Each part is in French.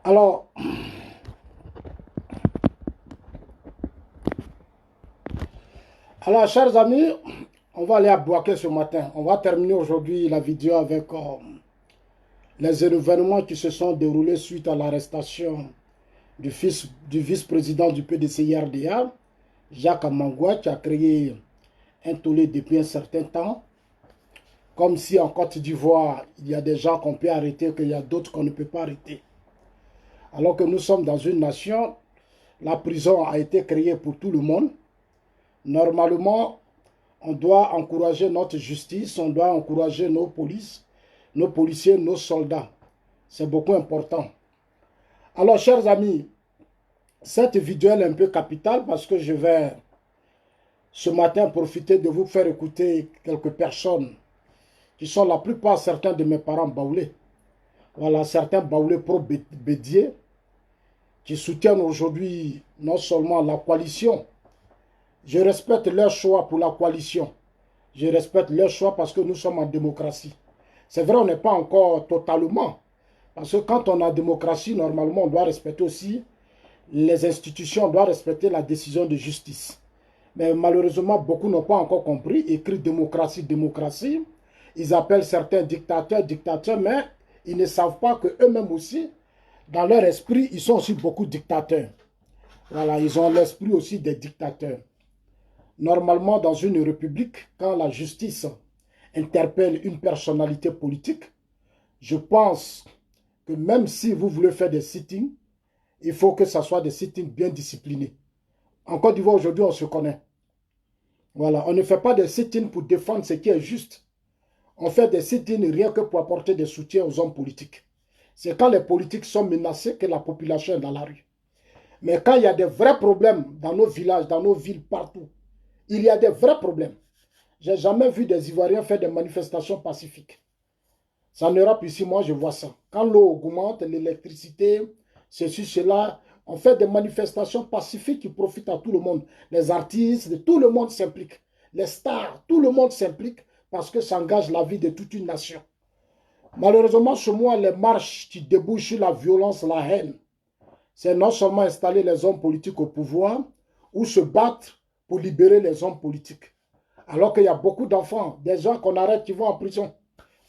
Alors, chers amis, on va aller à Bouaké ce matin. On va terminer aujourd'hui la vidéo avec les événements qui se sont déroulés suite à l'arrestation du vice-président du PDCI-RDA, Jacques Amangua, qui a créé un tollé depuis un certain temps. Comme si en Côte d'Ivoire, il y a des gens qu'on peut arrêter, qu'il y a d'autres qu'on ne peut pas arrêter. Alors que nous sommes dans une nation, la prison a été créée pour tout le monde. Normalement, on doit encourager notre justice, on doit encourager nos polices, nos policiers, nos soldats. C'est beaucoup important. Alors, chers amis, cette vidéo est un peu capitale parce que je vais ce matin profiter de vous faire écouter quelques personnes qui sont la plupart certains de mes parents baoulés. Voilà, certains baoulés pro-Bédié qui soutiennent aujourd'hui non seulement la coalition. Je respecte leur choix pour la coalition. Je respecte leur choix parce que nous sommes en démocratie. C'est vrai, on n'est pas encore totalement. Parce que quand on a démocratie, normalement, on doit respecter aussi les institutions, on doit respecter la décision de justice. Mais malheureusement, beaucoup n'ont pas encore compris. Écrit démocratie, démocratie. Ils appellent certains dictateurs, dictateurs, mais ils ne savent pas qu'eux-mêmes aussi, dans leur esprit, ils sont aussi beaucoup dictateurs. Voilà, ils ont l'esprit aussi des dictateurs. Normalement, dans une république, quand la justice interpelle une personnalité politique, je pense que même si vous voulez faire des sittings, il faut que ce soit des sittings bien disciplinés. En Côte d'Ivoire, aujourd'hui, on se connaît. Voilà, on ne fait pas des sittings pour défendre ce qui est juste. On fait des sittings rien que pour apporter des soutiens aux hommes politiques. C'est quand les politiques sont menacés que la population est dans la rue. Mais quand il y a des vrais problèmes dans nos villages, dans nos villes, partout, il y a des vrais problèmes. Je n'ai jamais vu des Ivoiriens faire des manifestations pacifiques. Ça en Europe, ici, moi, je vois ça. Quand l'eau augmente, l'électricité, ceci, cela, on fait des manifestations pacifiques qui profitent à tout le monde. Les artistes, tout le monde s'implique. Les stars, tout le monde s'implique parce que ça engage la vie de toute une nation. Malheureusement, chez moi, les marches qui débouchent sur la violence, la haine, c'est non seulement installer les hommes politiques au pouvoir ou se battre pour libérer les hommes politiques. Alors qu'il y a beaucoup d'enfants, des gens qu'on arrête qui vont en prison.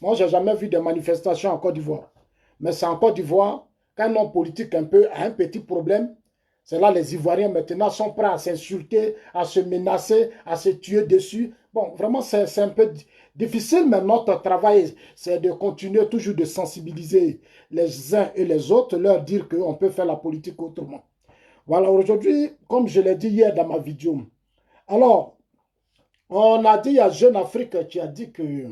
Moi, je n'ai jamais vu de manifestations en Côte d'Ivoire. Mais c'est en Côte d'Ivoire, quand un homme politique a un petit problème, c'est là les Ivoiriens maintenant sont prêts à s'insulter, à se menacer, à se tuer dessus. Bon, vraiment, c'est un peu difficile, mais notre travail, c'est de continuer toujours de sensibiliser les uns et les autres, leur dire qu'on peut faire la politique autrement. Voilà, aujourd'hui, comme je l'ai dit hier dans ma vidéo, alors, on a dit, il y a Jeune Afrique qui a dit que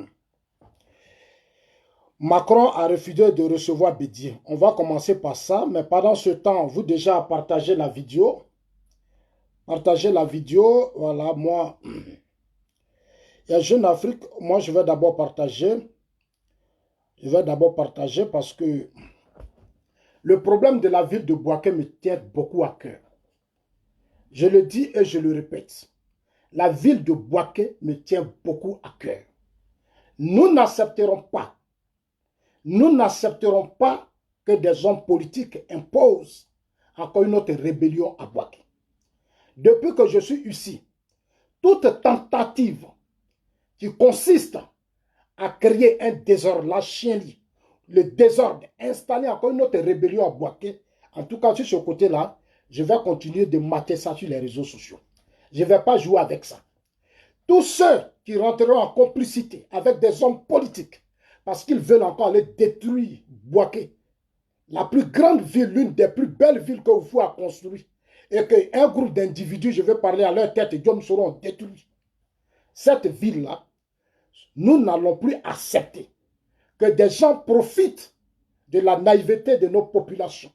Macron a refusé de recevoir Bédié. On va commencer par ça, mais pendant ce temps, vous déjà partagez la vidéo. Partagez la vidéo, voilà, moi, il y a Jeune Afrique, moi je vais d'abord partager. Je vais d'abord partager parce que le problème de la ville de Bouaké me tient beaucoup à cœur. Je le dis et je le répète. La ville de Bouaké me tient beaucoup à cœur. Nous n'accepterons pas que des hommes politiques imposent encore une autre rébellion à Bouaké. Depuis que je suis ici, toute tentative qui consiste à créer un désordre, la chienlit, le désordre, installer encore une autre rébellion à Bouaké, en tout cas sur ce côté-là, je vais continuer de mater ça sur les réseaux sociaux. Je ne vais pas jouer avec ça. Tous ceux qui rentreront en complicité avec des hommes politiques, parce qu'ils veulent encore aller détruire Bouaké, la plus grande ville, l'une des plus belles villes que vous avez construites, et qu'un groupe d'individus, je vais parler à leur tête, et Dieu seront détruits. Cette ville-là, nous n'allons plus accepter que des gens profitent de la naïveté de nos populations.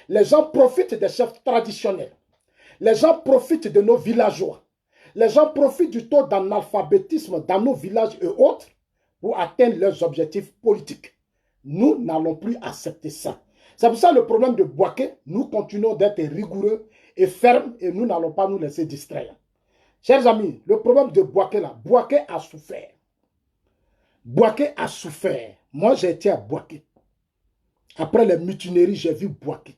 Les gens profitent des chefs traditionnels. Les gens profitent de nos villageois. Les gens profitent du taux d'analphabétisme dans nos villages et autres pour atteindre leurs objectifs politiques. Nous n'allons plus accepter ça. C'est pour ça le problème de Bouaké, nous continuons d'être rigoureux et fermes et nous n'allons pas nous laisser distraire. Chers amis, le problème de Bouaké là, Bouaké a souffert. Bouaké a souffert. Moi, j'ai été à Bouaké. Après les mutineries, j'ai vu Bouaké.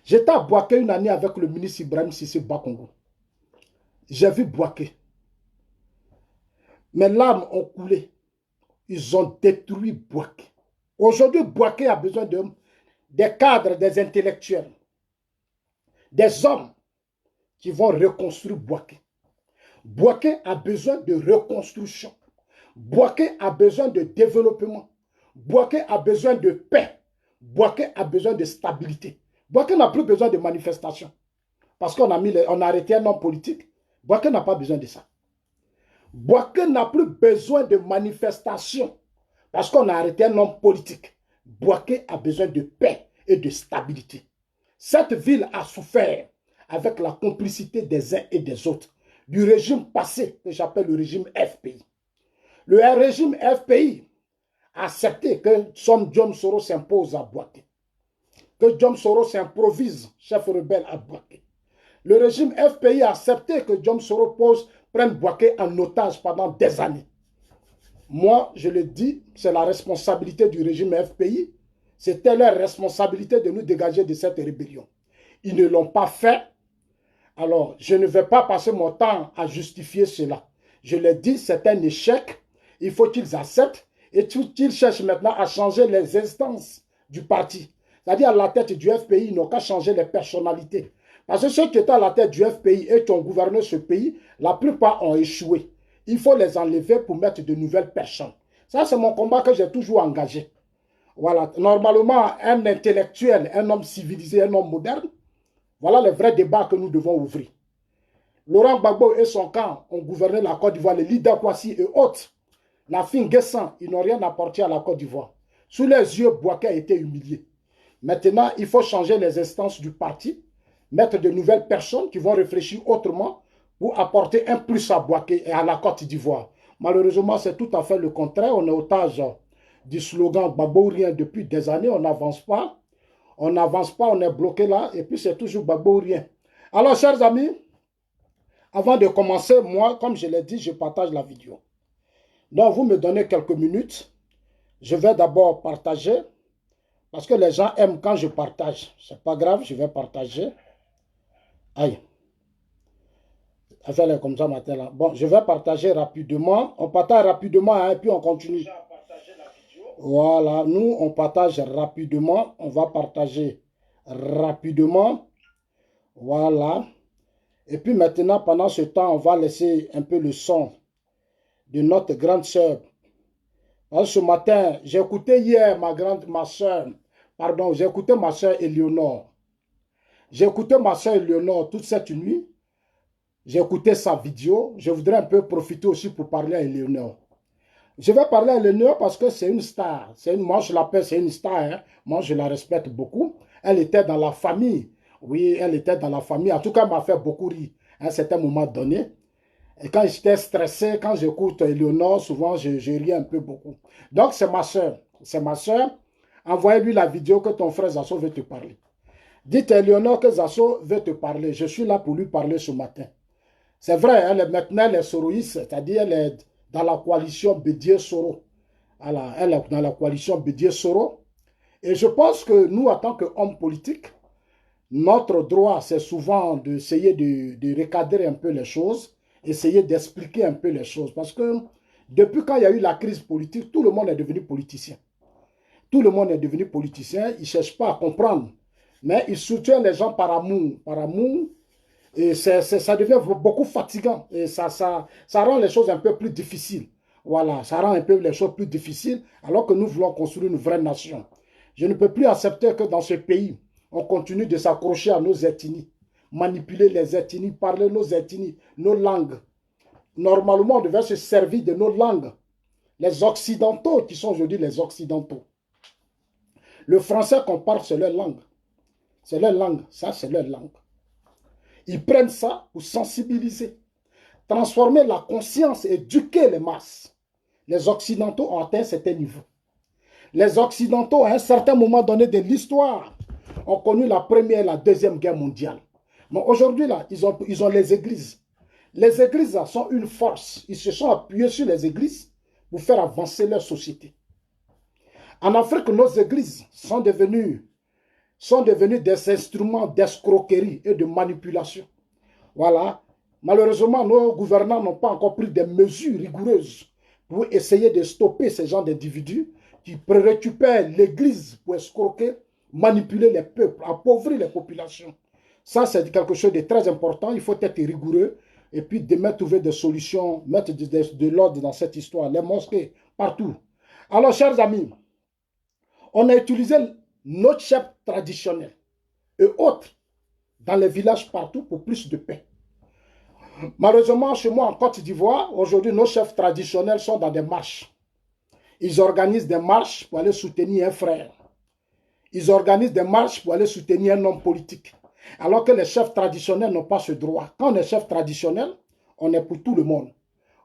J'étais à Bouaké une année avec le ministre Ibrahim Sissé Bakongo. J'ai vu Bouaké. Mes larmes ont coulé. Ils ont détruit Bouaké. Aujourd'hui, Bouaké a besoin des cadres, des intellectuels, des hommes qui vont reconstruire Bouaké. Bouaké a besoin de reconstruction. Bouaké a besoin de développement. Bouaké a besoin de paix. Bouaké a besoin de stabilité. Bouaké n'a plus besoin de manifestations. Parce qu'on a arrêté un homme politique. Bouaké n'a pas besoin de ça. Bouaké n'a plus besoin de manifestations. Parce qu'on a arrêté un homme politique. Bouaké a besoin de paix et de stabilité. Cette ville a souffert avec la complicité des uns et des autres du régime passé que j'appelle le régime FPI. Le régime FPI a accepté que John Soros s'impose à Bouaké, que John Soros s'improvise chef rebelle à Bouaké. Le régime FPI a accepté que John Soros prenne Bouaké en otage pendant des années. Moi, je le dis, c'est la responsabilité du régime FPI. C'était leur responsabilité de nous dégager de cette rébellion. Ils ne l'ont pas fait. Alors, je ne vais pas passer mon temps à justifier cela. Je l'ai dit, c'est un échec. Il faut qu'ils acceptent et qu'ils cherchent maintenant à changer les instances du parti. C'est-à-dire à la tête du FPI, ils n'ont qu'à changer les personnalités. Parce que ceux qui étaient à la tête du FPI et qui ont gouverné ce pays, la plupart ont échoué. Il faut les enlever pour mettre de nouvelles personnes. Ça, c'est mon combat que j'ai toujours engagé. Voilà. Normalement, un intellectuel, un homme civilisé, un homme moderne, voilà le vrai débat que nous devons ouvrir. Laurent Gbagbo et son camp ont gouverné la Côte d'Ivoire, les Lida Kwasi et autres. La fin Guessan, ils n'ont rien apporté à la Côte d'Ivoire. Sous les yeux, Bouaké a été humilié. Maintenant, il faut changer les instances du parti, mettre de nouvelles personnes qui vont réfléchir autrement pour apporter un plus à Bouaké et à la Côte d'Ivoire. Malheureusement, c'est tout à fait le contraire. On est otage du slogan Gbagbo ou rien depuis des années. On n'avance pas. On n'avance pas, on est bloqué là. Et puis, c'est toujours Gbagbo ou rien. Alors, chers amis, avant de commencer, moi, comme je l'ai dit, je partage la vidéo. Donc, vous me donnez quelques minutes. Je vais d'abord partager. Parce que les gens aiment quand je partage. C'est pas grave, je vais partager. Aïe. Fais-le comme ça matin là. Bon, je vais partager rapidement. On partage rapidement hein, et puis on continue. Voilà, nous on partage rapidement. On va partager rapidement. Voilà. Et puis maintenant, pendant ce temps, on va laisser un peu le son de notre grande sœur. Ce matin, j'ai écouté hier ma soeur, pardon, j'ai écouté ma soeur Éléonore. J'ai écouté ma soeur Éléonore toute cette nuit. J'ai écouté sa vidéo. Je voudrais un peu profiter aussi pour parler à Éléonore. Je vais parler à Éléonore parce que c'est une star. Moi, je l'appelle, c'est une star. Hein. Moi, je la respecte beaucoup. Elle était dans la famille. Oui, elle était dans la famille. En tout cas, elle m'a fait beaucoup rire à un certain moment donné. Et quand j'étais stressé, quand j'écoute Éléonore, souvent, je ris un peu beaucoup. Donc, c'est ma soeur. C'est ma soeur. Envoyez-lui la vidéo que ton frère Zasso veut te parler. Dites à Éléonore que Zasso veut te parler. Je suis là pour lui parler ce matin. C'est vrai, elle est maintenant les soroïstes, c'est-à-dire elle est dans la coalition Bédier-Soro. Voilà, elle est dans la coalition Bédier-Soro. Et je pense que nous, en tant qu'hommes politiques, notre droit, c'est souvent d'essayer de recadrer un peu les choses, essayer d'expliquer un peu les choses. Parce que depuis quand il y a eu la crise politique, tout le monde est devenu politicien. Tout le monde est devenu politicien, ils ne cherchent pas à comprendre. Mais ils soutiennent les gens par amour. Par amour. Et ça devient beaucoup fatigant. Et ça rend les choses un peu plus difficiles. Voilà, ça rend un peu les choses plus difficiles alors que nous voulons construire une vraie nation. Je ne peux plus accepter que dans ce pays, on continue de s'accrocher à nos ethnies, manipuler les ethnies, parler nos ethnies, nos langues. Normalement, on devait se servir de nos langues. Les Occidentaux, qui sont aujourd'hui les Occidentaux. Le français qu'on parle, c'est leur langue. C'est leur langue. Ça, c'est leur langue. Ils prennent ça pour sensibiliser, transformer la conscience, éduquer les masses. Les Occidentaux ont atteint un certain niveau. Les Occidentaux, à un certain moment donné de l'histoire, ont connu la première et la deuxième guerre mondiale. Mais aujourd'hui, là, ils ont les églises. Les églises là, sont une force. Ils se sont appuyés sur les églises pour faire avancer leur société. En Afrique, nos églises sont devenues des instruments d'escroquerie et de manipulation. Voilà. Malheureusement, nos gouvernants n'ont pas encore pris des mesures rigoureuses pour essayer de stopper ces gens d'individus qui récupèrent l'église pour escroquer, manipuler les peuples, appauvrir les populations. Ça, c'est quelque chose de très important. Il faut être rigoureux et puis demain trouver des solutions, mettre de l'ordre dans cette histoire. Les mosquées, partout. Alors, chers amis, on a utilisé notre chef traditionnel et autres dans les villages partout pour plus de paix. Malheureusement, chez moi en Côte d'Ivoire, aujourd'hui, nos chefs traditionnels sont dans des marches. Ils organisent des marches pour aller soutenir un frère. Ils organisent des marches pour aller soutenir un homme politique. Alors que les chefs traditionnels n'ont pas ce droit. Quand on est chef traditionnel, on est pour tout le monde.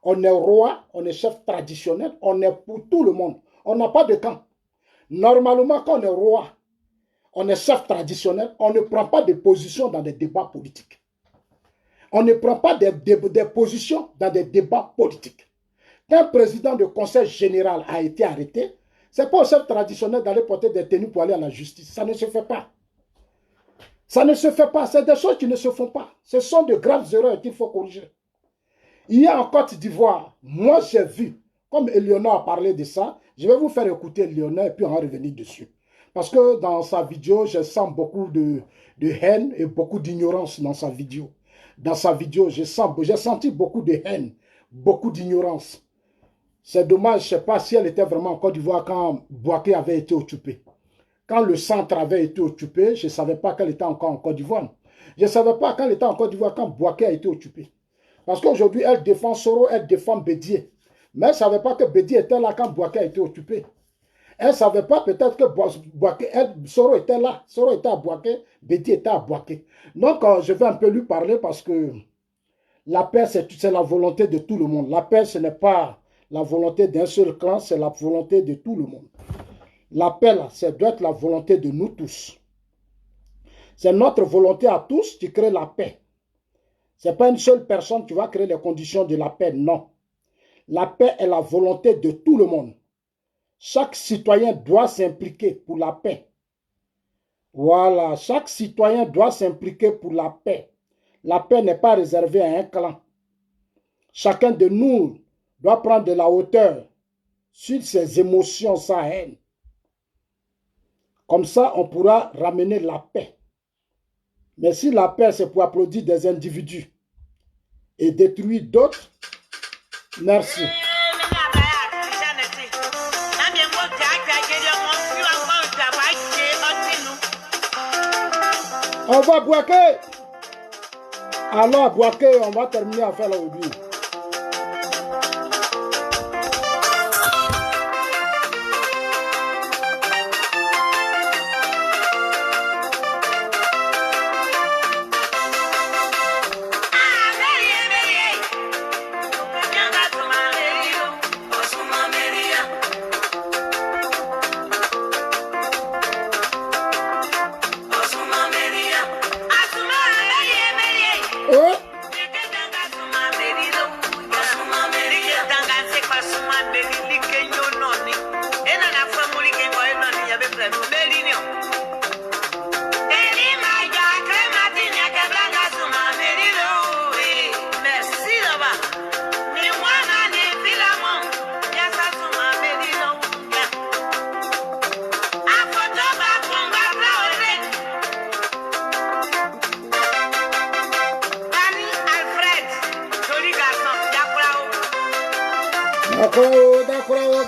On est roi, on est chef traditionnel, on est pour tout le monde. On n'a pas de camp. Normalement, quand on est roi, on est chef traditionnel, on ne prend pas de position dans des débats politiques. On ne prend pas des positions dans des débats politiques. Quand un président de conseil général a été arrêté, ce n'est pas au chef traditionnel d'aller porter des tenues pour aller à la justice. Ça ne se fait pas. Ça ne se fait pas. C'est des choses qui ne se font pas. Ce sont de graves erreurs qu'il faut corriger. Il y a en Côte d'Ivoire, moi j'ai vu, comme Eleonore a parlé de ça, je vais vous faire écouter Eleonore et puis on va revenir dessus. Parce que dans sa vidéo, je sens beaucoup de haine et beaucoup d'ignorance dans sa vidéo. Dans sa vidéo, j'ai senti beaucoup de haine, beaucoup d'ignorance. C'est dommage, je ne sais pas si elle était vraiment en Côte d'Ivoire quand Bouaké avait été occupé. Quand le centre avait été occupé, je ne savais pas qu'elle était encore en Côte d'Ivoire. Je ne savais pas qu'elle était en Côte d'Ivoire quand Bouaké a été occupé. Parce qu'aujourd'hui, elle défend Soro, elle défend Bédié. Mais elle ne savait pas que Bédié était là quand Bouaké a été occupé. Elle ne savait pas peut-être que Soro était là. Soro était à Bouaké, Bédié était à Bouaké. Donc, je vais un peu lui parler parce que la paix, c'est la volonté de tout le monde. La paix, ce n'est pas la volonté d'un seul clan, c'est la volonté de tout le monde. La paix, là, ça doit être la volonté de nous tous. C'est notre volonté à tous qui crée la paix. Ce n'est pas une seule personne qui va créer les conditions de la paix, non. La paix est la volonté de tout le monde. Chaque citoyen doit s'impliquer pour la paix. Voilà, chaque citoyen doit s'impliquer pour la paix. La paix n'est pas réservée à un clan. Chacun de nous doit prendre de la hauteur sur ses émotions, sa haine. Comme ça, on pourra ramener la paix. Mais si la paix, c'est pour applaudir des individus et détruire d'autres, merci. On va Bouaké. Alors, Bouaké, on va terminer à faire aujourd'hui.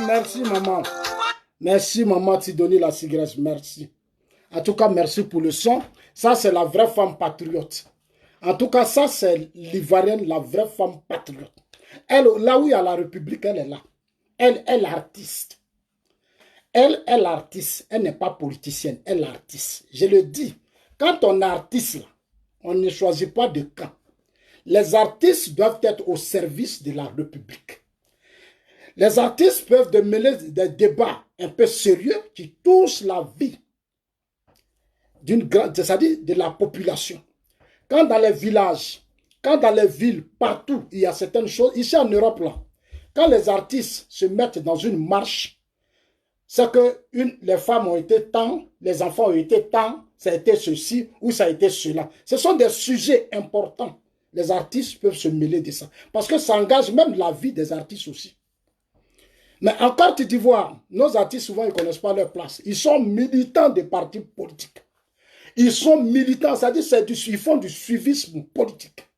Merci maman. Merci maman Tidoni la cigarette, merci. En tout cas, merci pour le son. Ça, c'est la vraie femme patriote. En tout cas, ça, c'est l'Ivoirienne, la vraie femme patriote. Elle, là où il y a la République, elle est là. Elle est l'artiste. Elle est l'artiste. Elle n'est pas politicienne, elle est l'artiste. Je le dis, quand on est artiste, là, on ne choisit pas de camp. Les artistes doivent être au service de la République. Les artistes peuvent mener des débats un peu sérieux qui touchent la vie d'une grande, c'est-à-dire de la population. Quand dans les villages, quand dans les villes, partout, il y a certaines choses, ici en Europe, là, quand les artistes se mettent dans une marche c'est que les femmes ont été tant, les enfants ont été tant, ça a été ceci ou ça a été cela. Ce sont des sujets importants. Les artistes peuvent se mêler de ça. Parce que ça engage même la vie des artistes aussi. Mais en Côte d'Ivoire, nos artistes, souvent, ils ne connaissent pas leur place. Ils sont militants des partis politiques. Ils sont militants, c'est-à-dire ils font du suivisme politique.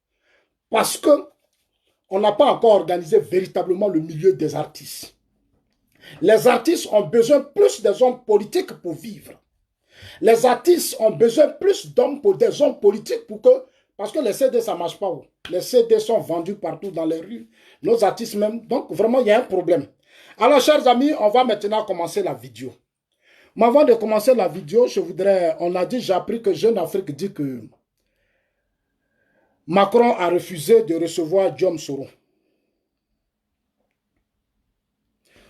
Parce qu'on n'a pas encore organisé véritablement le milieu des artistes. Les artistes ont besoin plus des hommes politiques pour vivre. Les artistes ont besoin plus des hommes politiques pour que... Parce que les CD, ça ne marche pas. Les CD sont vendus partout dans les rues. Nos artistes même. Donc, vraiment, il y a un problème. Alors, chers amis, on va maintenant commencer la vidéo. Mais avant de commencer la vidéo, je voudrais... On a dit, j'ai appris que Jeune Afrique dit que Macron a refusé de recevoir Guillaume Soro.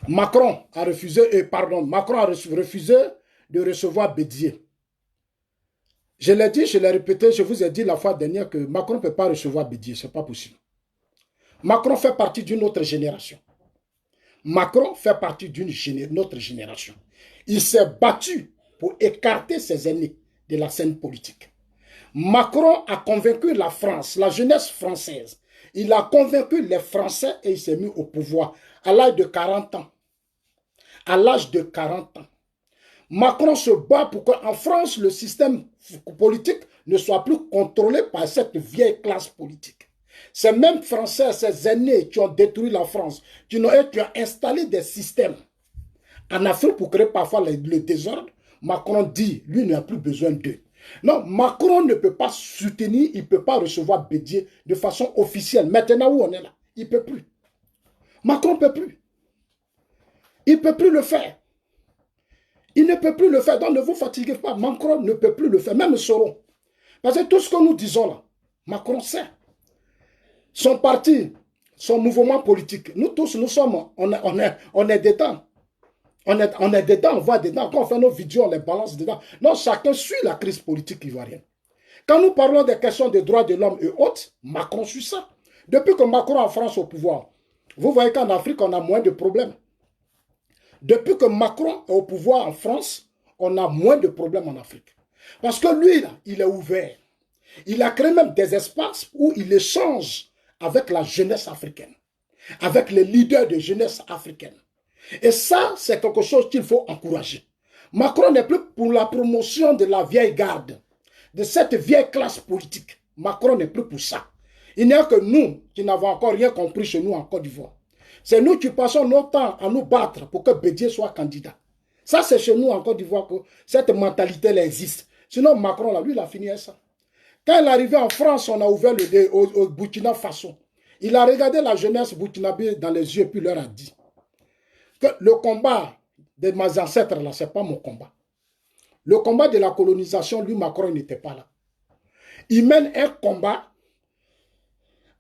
Macron a refusé de recevoir Bédié. Je l'ai dit, je l'ai répété, je vous ai dit la fois dernière que Macron ne peut pas recevoir Bédié, ce n'est pas possible. Macron fait partie d'une autre génération. Macron fait partie d'une autre génération. Il s'est battu pour écarter ses ennemis de la scène politique. Macron a convaincu la France, la jeunesse française. Il a convaincu les Français et il s'est mis au pouvoir à l'âge de 40 ans. À l'âge de 40 ans. Macron se bat pour qu'en France, le système politique ne soit plus contrôlé par cette vieille classe politique. Ces mêmes Français, ces aînés qui ont détruit la France, qui ont installé des systèmes en Afrique pour créer parfois le désordre, Macron dit, lui n'a plus besoin d'eux. Non, Macron ne peut pas soutenir, il ne peut pas recevoir Bédié de façon officielle. Maintenant où on est là, il ne peut plus. Macron ne peut plus. Il ne peut plus le faire. Il ne peut plus le faire. Donc ne vous fatiguez pas. Macron ne peut plus le faire. Même Soro. Parce que tout ce que nous disons là, Macron sait. Son parti, son mouvement politique, nous tous, nous sommes, on est dedans. On est dedans, on voit dedans. Quand on fait nos vidéos, on les balance dedans. Non, chacun suit la crise politique ivoirienne. Quand nous parlons des questions des droits de l'homme et autres, Macron suit ça. Depuis que Macron en France au pouvoir, vous voyez qu'en Afrique, on a moins de problèmes. Depuis que Macron est au pouvoir en France, on a moins de problèmes en Afrique. Parce que lui, là, il est ouvert. Il a créé même des espaces où il échange avec la jeunesse africaine, avec les leaders de jeunesse africaine. Et ça, c'est quelque chose qu'il faut encourager. Macron n'est plus pour la promotion de la vieille garde, de cette vieille classe politique. Macron n'est plus pour ça. Il n'y a que nous qui n'avons encore rien compris chez nous en Côte d'Ivoire. C'est nous qui passons notre temps à nous battre pour que Bédié soit candidat. Ça, c'est chez nous en Côte d'Ivoire que cette mentalité-là existe. Sinon, Macron, là, lui, il a fini avec ça. Quand il est arrivé en France, on a ouvert au Burkina Faso. Il a regardé la jeunesse burkinabé dans les yeux et puis leur a dit que le combat de mes ancêtres, là, ce n'est pas mon combat. Le combat de la colonisation, lui, Macron, n'était pas là. Il mène un combat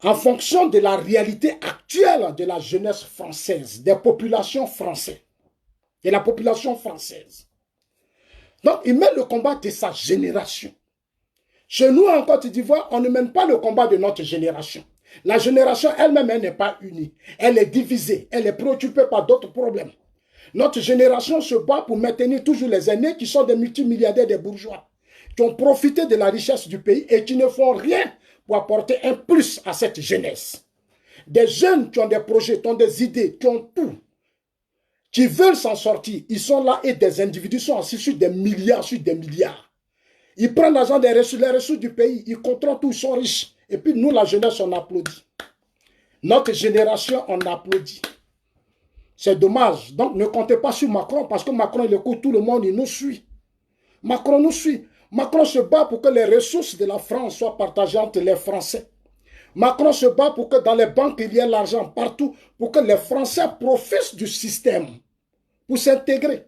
en fonction de la réalité actuelle de la jeunesse française, des populations françaises, de la population française. Donc, il mène le combat de sa génération. Chez nous, en Côte d'Ivoire, on ne mène pas le combat de notre génération. La génération elle-même, elle n'est pas unie. Elle est divisée. Elle est préoccupée par d'autres problèmes. Notre génération se bat pour maintenir toujours les aînés qui sont des multimilliardaires, des bourgeois, qui ont profité de la richesse du pays et qui ne font rien pour apporter un plus à cette jeunesse. Des jeunes qui ont des projets, qui ont des idées, qui ont tout, qui veulent s'en sortir. Ils sont là et des individus sont assis sur des milliards, sur des milliards. Ils prennent l'argent des ressources, les ressources du pays, ils contrôlent tout, ils sont riches. Et puis nous, la jeunesse, on applaudit. Notre génération, on applaudit. C'est dommage. Donc ne comptez pas sur Macron, parce que Macron, il écoute tout le monde, il nous suit. Macron nous suit. Macron se bat pour que les ressources de la France soient partagées entre les Français. Macron se bat pour que dans les banques, il y ait l'argent partout, pour que les Français profitent du système, pour s'intégrer.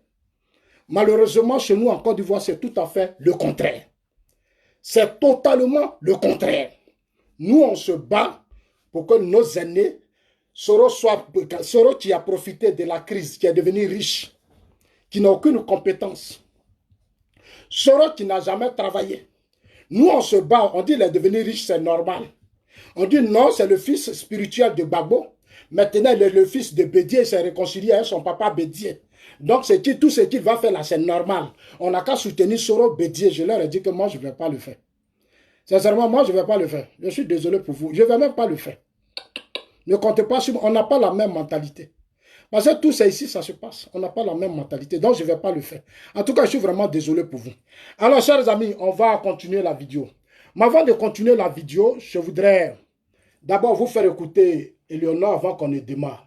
Malheureusement, chez nous, en Côte d'Ivoire, c'est tout à fait le contraire. C'est totalement le contraire. Nous, on se bat pour que nos aînés, Soro qui a profité de la crise, qui est devenu riche, qui n'a aucune compétence, Soro qui n'a jamais travaillé. Nous, on se bat, on dit qu'il est devenu riche, c'est normal. On dit non, c'est le fils spirituel de Gbagbo. Maintenant, il est le fils de Bédié, il s'est réconcilié avec son papa Bédié. Donc, tout ce qu'il va faire là, c'est normal. On n'a qu'à soutenir Soro Bédier. Je leur ai dit que moi, je ne vais pas le faire. Sincèrement, moi, je ne vais pas le faire. Je suis désolé pour vous. Je ne vais même pas le faire. Ne comptez pas sur moi. On n'a pas la même mentalité. Parce que tout ça ici, ça se passe. On n'a pas la même mentalité. Donc, je ne vais pas le faire. En tout cas, je suis vraiment désolé pour vous. Alors, chers amis, on va continuer la vidéo. Mais avant de continuer la vidéo, je voudrais d'abord vous faire écouter Éléonore avant qu'on ne démarre.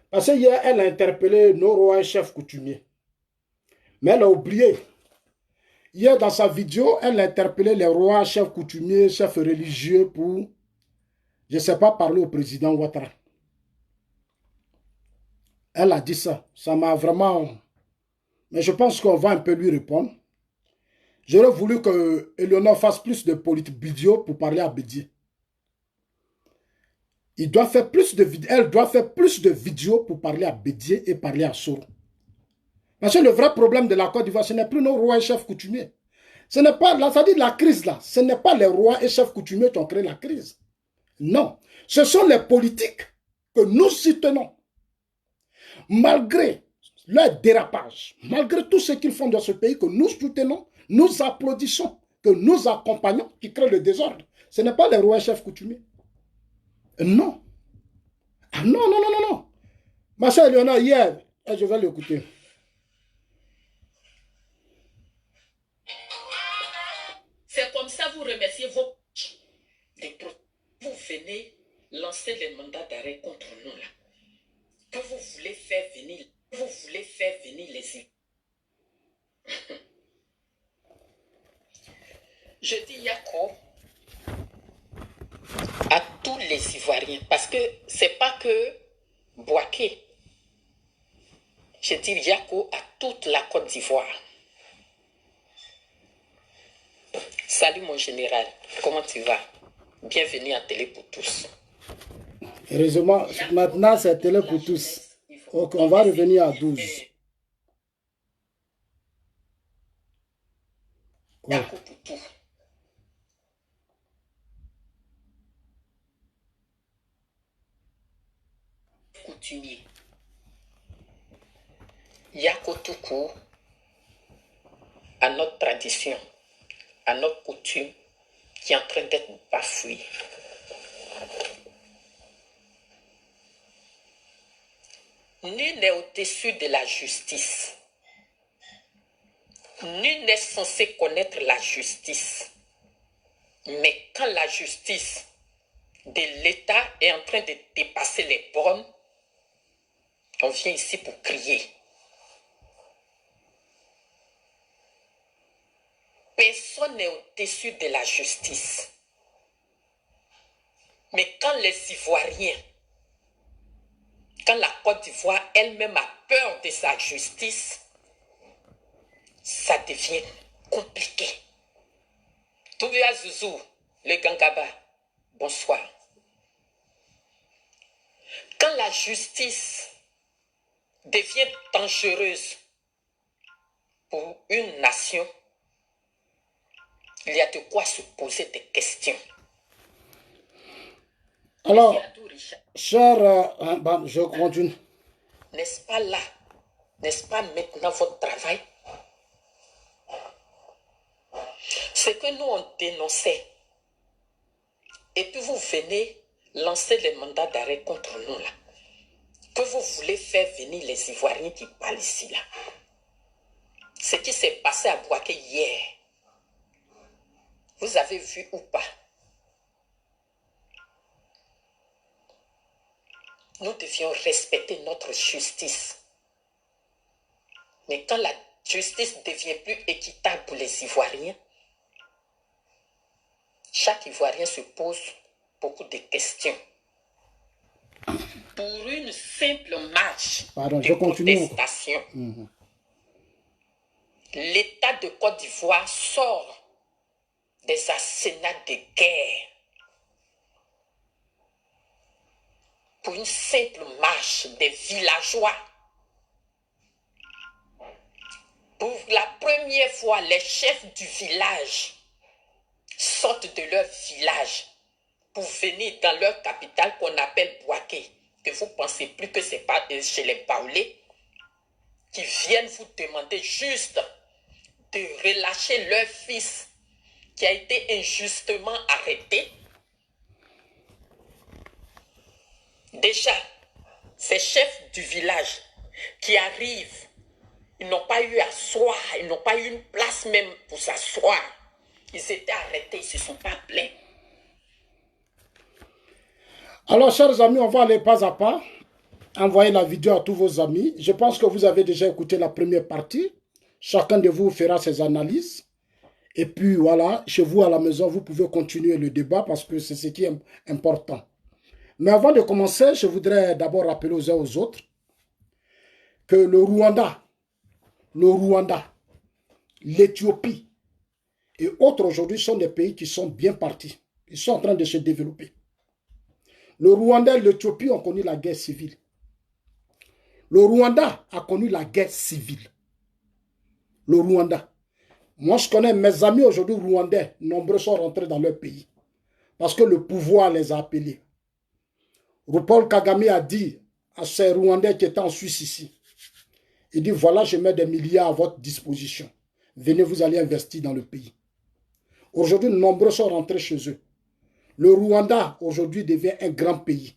Parce que hier, elle a interpellé nos rois et chefs coutumiers. Mais elle a oublié. Hier, dans sa vidéo, elle a interpellé les rois, chefs coutumiers, chefs religieux pour, je ne sais pas, parler au président Ouattara. Elle a dit ça. Ça m'a vraiment... Mais je pense qu'on va un peu lui répondre. J'aurais voulu que Éléonore fasse plus de politique vidéo pour parler à Bédier. Elle doit faire plus de vidéos pour parler à Bédier et parler à Soro. Parce que le vrai problème de la Côte d'Ivoire, ce n'est plus nos rois et chefs coutumiers. Ce n'est pas, là, ça dit la crise là, ce n'est pas les rois et chefs coutumiers qui ont créé la crise. Non, ce sont les politiques que nous soutenons. Malgré leur dérapage, malgré tout ce qu'ils font dans ce pays que nous soutenons, nous applaudissons, que nous accompagnons, qui créent le désordre. Ce n'est pas les rois et chefs coutumiers. Non. Ah non, non, non, non, non. Ma chère Éléonore, hier, je vais l'écouter. C'est comme ça vous remerciez vos... Vous venez lancer les mandats d'arrêt contre nous là. Que vous voulez faire venir les îles. Je dis Yako à tous les Ivoiriens, parce que c'est pas que Bouaké. Je dis Yako à toute la Côte d'Ivoire. Salut mon général, comment tu vas? Bienvenue à Télé pour tous. Heureusement, maintenant c'est Télé pour tous. Ok, on va revenir à 12. Yako pour tout. Coutumier. Yako tout court à notre tradition, à notre coutume qui est en train d'être bafouée. Nul n'est au-dessus de la justice. Nul n'est censé connaître la justice. Mais quand la justice de l'État est en train de dépasser les bornes, on vient ici pour crier. Personne n'est au-dessus de la justice. Mais quand les Ivoiriens, quand la Côte d'Ivoire elle-même a peur de sa justice, ça devient compliqué. Toubia Zouzou, le Gangaba, bonsoir. Quand la justice devient dangereuse pour une nation, il y a de quoi se poser des questions. Alors, cher, je continue. N'est-ce pas là, n'est-ce pas maintenant votre travail? Ce que nous on dénonçait, et puis vous venez lancer les mandats d'arrêt contre nous là, que vous voulez faire venir les Ivoiriens qui parlent ici là. Ce qui s'est passé à Bouaké hier, vous avez vu ou pas? Nous devions respecter notre justice. Mais quand la justice devient plus équitable pour les Ivoiriens, chaque Ivoirien se pose beaucoup de questions. Pour une simple marche de protestation, l'État de Côte d'Ivoire sort des arsenaux de guerre pour une simple marche des villageois. Pour la première fois, les chefs du village sortent de leur village pour venir dans leur capitale qu'on appelle Bouaké, que vous ne pensez plus que c'est pas chez les Baoulés qui viennent vous demander juste de relâcher leur fils qui a été injustement arrêté. Déjà, ces chefs du village qui arrivent, ils n'ont pas eu à s'asseoir, ils n'ont pas eu une place même pour s'asseoir. Ils étaient arrêtés, ils ne se sont pas plaints. Alors, chers amis, on va aller pas à pas. Envoyez la vidéo à tous vos amis. Je pense que vous avez déjà écouté la première partie. Chacun de vous fera ses analyses. Et puis, voilà, chez vous à la maison, vous pouvez continuer le débat parce que c'est ce qui est important. Mais avant de commencer, je voudrais d'abord rappeler aux uns aux autres que le Rwanda, l'Éthiopie et autres aujourd'hui sont des pays qui sont bien partis. Ils sont en train de se développer. Le Rwanda et l'Éthiopie ont connu la guerre civile. Le Rwanda a connu la guerre civile. Le Rwanda. Moi, je connais mes amis aujourd'hui rwandais. Nombreux sont rentrés dans leur pays. Parce que le pouvoir les a appelés. Paul Kagame a dit à ces Rwandais qui étaient en Suisse ici. Il dit, voilà, je mets des milliards à votre disposition. Venez, vous allez investir dans le pays. Aujourd'hui, nombreux sont rentrés chez eux. Le Rwanda, aujourd'hui, devient un grand pays.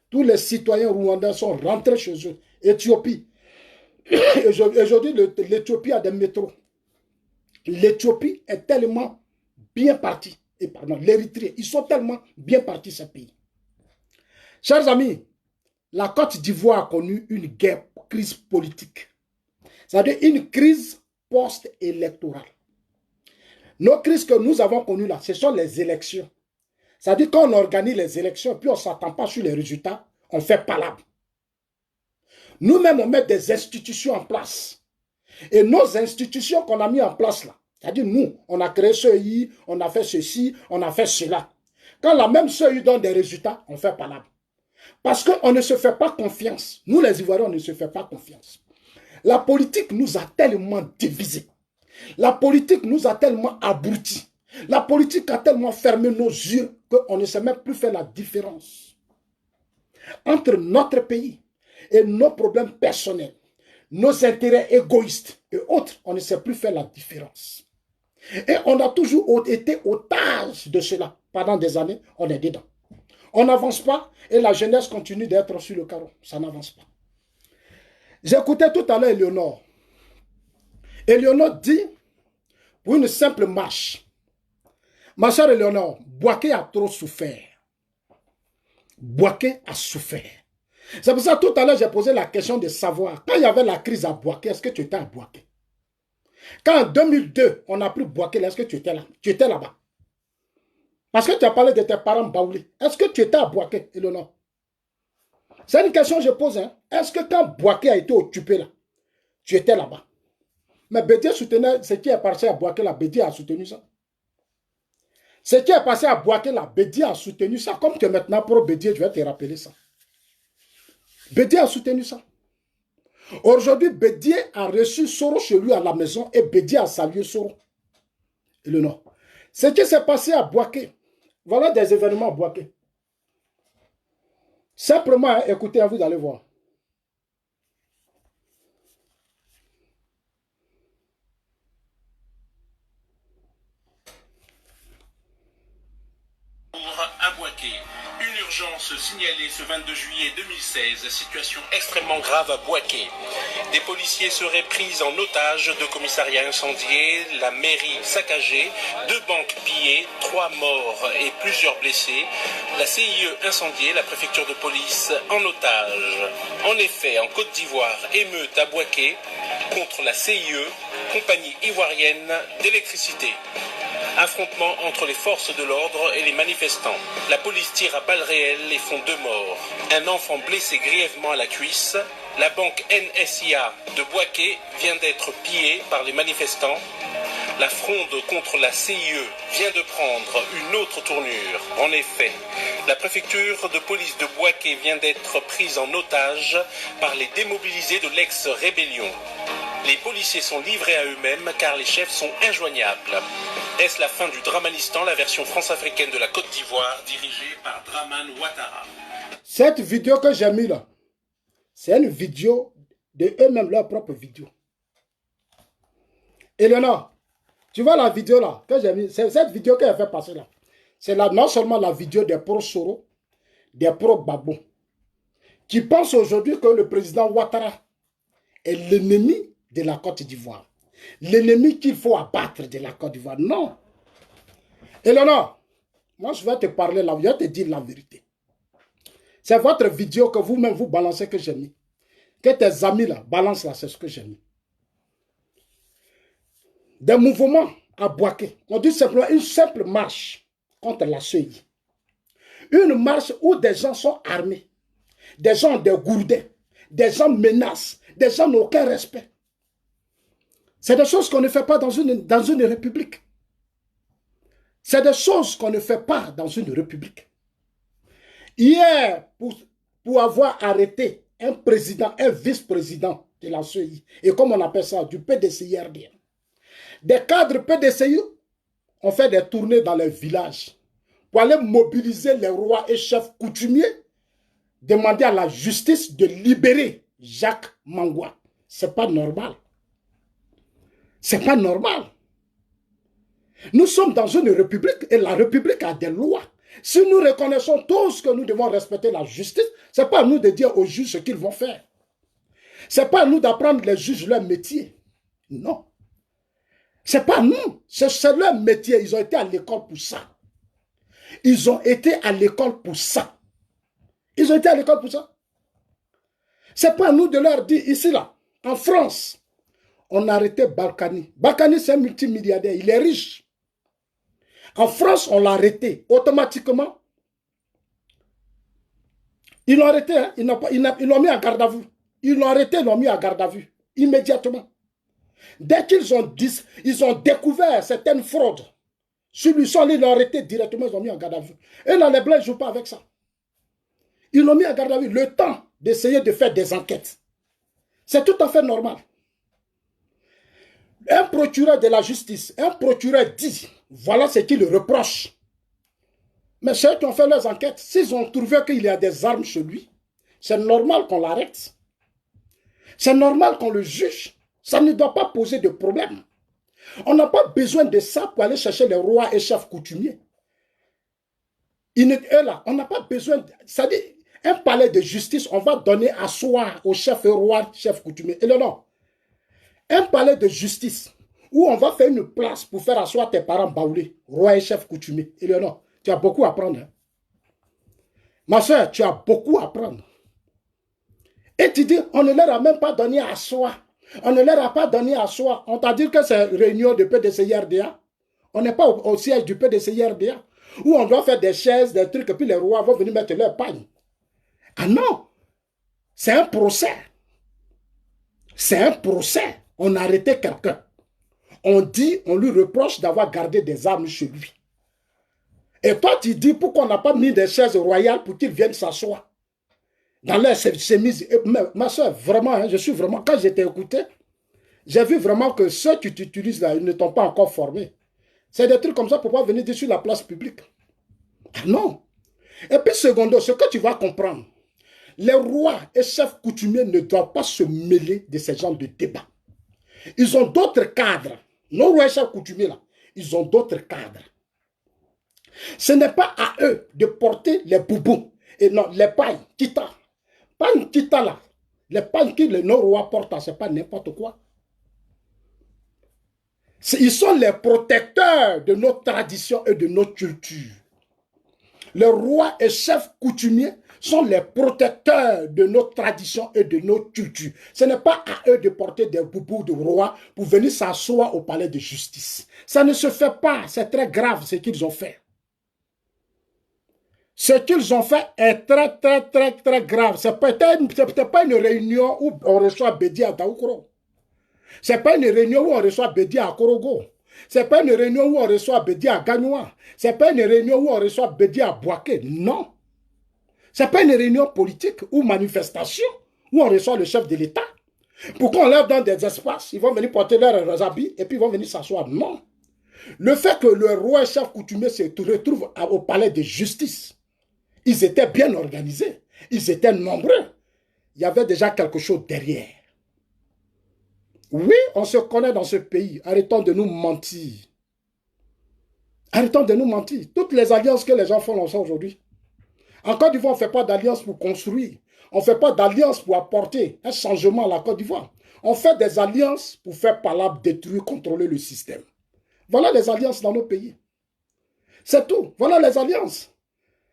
Tous les citoyens rwandais sont rentrés chez eux. Éthiopie. Aujourd'hui, l'Éthiopie a des métros. L'Éthiopie est tellement bien partie. Et pardon, l'Érythrée, ils sont tellement bien partis, ces pays. Chers amis, la Côte d'Ivoire a connu une crise politique. C'est-à-dire une crise post-électorale. Nos crises que nous avons connues là, ce sont les élections. C'est-à-dire quand on organise les élections, puis on ne s'attend pas sur les résultats, on fait palabre. Nous-mêmes, on met des institutions en place. Et nos institutions qu'on a mis en place là, c'est-à-dire nous, on a créé CEI, on a fait ceci, on a fait cela. Quand la même CEI donne des résultats, on fait palabre. Parce qu'on ne se fait pas confiance. Nous, les Ivoiriens, on ne se fait pas confiance. La politique nous a tellement divisés. La politique nous a tellement abrutis. La politique a tellement fermé nos yeux qu'on ne sait même plus faire la différence entre notre pays et nos problèmes personnels, nos intérêts égoïstes et autres. On ne sait plus faire la différence. Et on a toujours été otage de cela. Pendant des années, on est dedans. On n'avance pas et la jeunesse continue d'être sur le carreau. Ça n'avance pas. J'écoutais tout à l'heure Éléonore. Éléonore dit, pour une simple marche, ma chère Éléonore, Bouaké a trop souffert. Bouaké a souffert. C'est pour ça tout à l'heure j'ai posé la question de savoir, quand il y avait la crise à Bouaké, est-ce que tu étais à Bouaké? Quand en 2002, on a pris Bouaké, est-ce que tu étais là? Tu étais là-bas. Parce que tu as parlé de tes parents baoulés. Est-ce que tu étais à Bouaké, Éléonore? C'est une question que je pose. Hein? Est-ce que quand Bouaké a été occupé là, tu étais là-bas? Mais Bédié soutenait ce qui est passé à Bouaké là, Bédié a soutenu ça. Ce qui est passé à Bouaké là, Bédié a soutenu ça. Comme que maintenant pour Bédié, je vais te rappeler ça. Bédié a soutenu ça. Aujourd'hui, Bédié a reçu Soro chez lui à la maison et Bédié a salué Soro. Et le nom. Ce qui s'est passé à Bouaké, voilà des événements à Bouaké. Simplement, hein, écoutez, vous allez voir. À Bouaké, une urgence signalée ce 22 juillet 2016, situation extrêmement grave à Bouaké. Des policiers seraient pris en otage, 2 commissariats incendiés, la mairie saccagée, 2 banques pillées, 3 morts et plusieurs blessés, la CIE incendiée, la préfecture de police en otage. En effet, en Côte d'Ivoire, émeute à Bouaké contre la CIE, compagnie ivoirienne d'électricité. Affrontement entre les forces de l'ordre et les manifestants. La police tire à balles réelles et font 2 morts. Un enfant blessé grièvement à la cuisse. La banque NSIA de Bouaké vient d'être pillée par les manifestants. La fronde contre la CIE vient de prendre une autre tournure. En effet, la préfecture de police de Bouaké vient d'être prise en otage par les démobilisés de l'ex-rébellion. Les policiers sont livrés à eux-mêmes car les chefs sont injoignables. Est-ce la fin du Dramanistan, la version france-africaine de la Côte d'Ivoire, dirigée par Dramane Ouattara? Cette vidéo que j'ai mis là, c'est une vidéo de eux-mêmes, leur propre vidéo. Eleonore, tu vois la vidéo là que j'ai mis, c'est cette vidéo qu'elle fait passer là. C'est non seulement la vidéo des pro-Soro, des pro-Gbagbo, qui pensent aujourd'hui que le président Ouattara est l'ennemi de la Côte d'Ivoire. L'ennemi qu'il faut abattre de la Côte d'Ivoire. Non. Eleonore, moi je vais te parler là, je vais te dire la vérité. C'est votre vidéo que vous-même vous balancez que j'ai mis. Que tes amis là balancent là, c'est ce que j'ai mis. Des mouvements à Bouaké. On dit simplement une simple marche contre la CEI. Une marche où des gens sont armés. Des gens ont des gourdins. Des gens menacent. Des gens n'ont aucun respect. C'est des choses qu'on ne fait pas dans une république. C'est des choses qu'on ne fait pas dans une république. Hier, pour avoir arrêté un président, un vice-président de la CEI, et comme on appelle ça, du PDCI-RDA, des cadres PDCI ont fait des tournées dans les villages pour aller mobiliser les rois et chefs coutumiers, demander à la justice de libérer Jacques Mangwa. C'est pas normal. C'est pas normal. Nous sommes dans une république et la république a des lois. Si nous reconnaissons tous que nous devons respecter la justice, ce n'est pas à nous de dire aux juges ce qu'ils vont faire. Ce n'est pas à nous d'apprendre les juges leur métier. Non. Ce n'est pas nous. C'est leur métier. Ils ont été à l'école pour ça. Ils ont été à l'école pour ça. Ils ont été à l'école pour ça. Ce n'est pas à nous de leur dire, ici là, en France, on a arrêté Balkany. Balkany, c'est un multimilliardaire. Il est riche. En France, on l'a arrêté automatiquement. Ils l'ont arrêté, hein? Ils l'ont mis à garde à vue. Ils l'ont arrêté, ils l'ont mis à garde à vue. Immédiatement. Dès qu'ils ont découvert certaines fraudes, celui-ci, ils l'ont arrêté directement, ils l'ont mis en garde à vue. Et là, les Blancs ne jouent pas avec ça. Ils l'ont mis en garde à vue. Le temps d'essayer de faire des enquêtes. C'est tout à fait normal. Un procureur de la justice, un procureur dit, voilà ce qu'il reproche. Mais ceux qui ont fait leurs enquêtes, s'ils ont trouvé qu'il y a des armes chez lui, c'est normal qu'on l'arrête. C'est normal qu'on le juge. Ça ne doit pas poser de problème. On n'a pas besoin de ça pour aller chercher les rois et chefs coutumiers. Là, on n'a pas besoin, c'est-à-dire, un palais de justice, on va donner à soi aux chefs et rois, chefs coutumiers. Et non. Un palais de justice où on va faire une place pour faire asseoir tes parents baoulés, rois et chefs coutumiers. Éléonore, tu as beaucoup à apprendre. Hein? Ma soeur, tu as beaucoup à apprendre. Et tu dis, on ne leur a même pas donné à soi. On ne leur a pas donné à soi. On t'a dit que c'est réunion de PDCI-RDA. On n'est pas au siège du PDCI-RDA. Où on doit faire des chaises, des trucs, et puis les rois vont venir mettre leur pagne. Ah non! C'est un procès. C'est un procès. On a arrêté quelqu'un. On dit, on lui reproche d'avoir gardé des armes chez lui. Et toi, tu dis pourquoi on n'a pas mis des chaises royales pour qu'ils viennent s'asseoir dans leur chemise. Ma soeur, vraiment, hein, je suis vraiment, quand j'étais écouté, j'ai vu vraiment que ceux qui t'utilisent là, ils ne t'ont pas encore formé. C'est des trucs comme ça pour pouvoir venir dire sur la place publique. Ah non. Et puis, secondo, ce que tu vas comprendre, les rois et chefs coutumiers ne doivent pas se mêler de ce genre de débat. Ils ont d'autres cadres. Nos rois et chefs coutumiers, là, ils ont d'autres cadres. Ce n'est pas à eux de porter les boubous. Et non, les pailles, kita. Pas une kita là. Les pailles que nos rois portent, ce n'est pas n'importe quoi. Ils sont les protecteurs de nos traditions et de nos cultures. Les rois et chefs coutumiers sont les protecteurs de nos traditions et de nos cultures. Ce n'est pas à eux de porter des boubous de roi pour venir s'asseoir au palais de justice. Ça ne se fait pas. C'est très grave ce qu'ils ont fait. Ce qu'ils ont fait est très grave. Ce n'est pas une réunion où on reçoit Bédi à Daoukro. Ce n'est pas une réunion où on reçoit Bédi à Korogo. Ce n'est pas une réunion où on reçoit Bédi à Gagnoua. Ce n'est pas une réunion où on reçoit Bédi à Bouaké. Non. Ce n'est pas une réunion politique ou manifestation où on reçoit le chef de l'État. Pourquoi on leur donne des espaces? Ils vont venir porter leurs habits et puis ils vont venir s'asseoir. Non. Le fait que le roi et chef coutumier se retrouve au palais de justice, ils étaient bien organisés. Ils étaient nombreux. Il y avait déjà quelque chose derrière. Oui, on se connaît dans ce pays. Arrêtons de nous mentir. Arrêtons de nous mentir. Toutes les alliances que les gens font ensemble aujourd'hui. En Côte d'Ivoire, on ne fait pas d'alliance pour construire. On ne fait pas d'alliance pour apporter un changement à la Côte d'Ivoire. On fait des alliances pour faire palabre, détruire, contrôler le système. Voilà les alliances dans nos pays. C'est tout. Voilà les alliances.